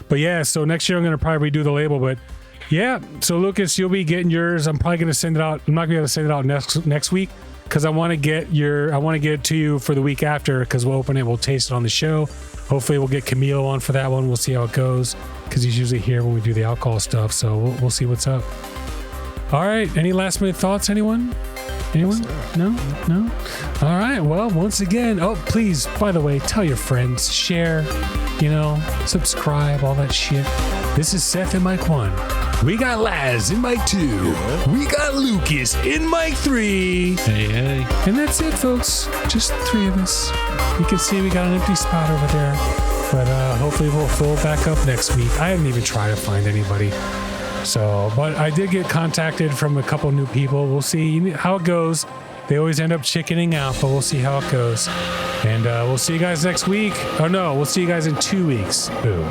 A: But yeah, so next year I'm going to probably redo the label. But yeah, so Lucas, you'll be getting yours. I'm probably going to send it out. I'm not going to be able to send it out next week because I want to get it to you for the week after because we'll open it. We'll taste it on the show. Hopefully we'll get Camel on for that one. We'll see how it goes because he's usually here when we do the alcohol stuff. So we'll see what's up. All right. Any last minute thoughts, anyone? Anyone? No? All right. Well, once again, please, by the way, tell your friends, share, subscribe, all that shit. This is Seth and Mike 1. We got Laz in Mike 2. We got Lucas in Mike 3.
E: Hey.
A: And that's it, folks. Just the 3 of us. You can see we got an empty spot over there. But hopefully we'll fill back up next week. I haven't even tried to find anybody. So, but I did get contacted from a couple new people. We'll see how it goes. They always end up chickening out, but we'll see how it goes. And we'll see you guys next week. Oh, no, we'll see you guys in 2 weeks. Boo.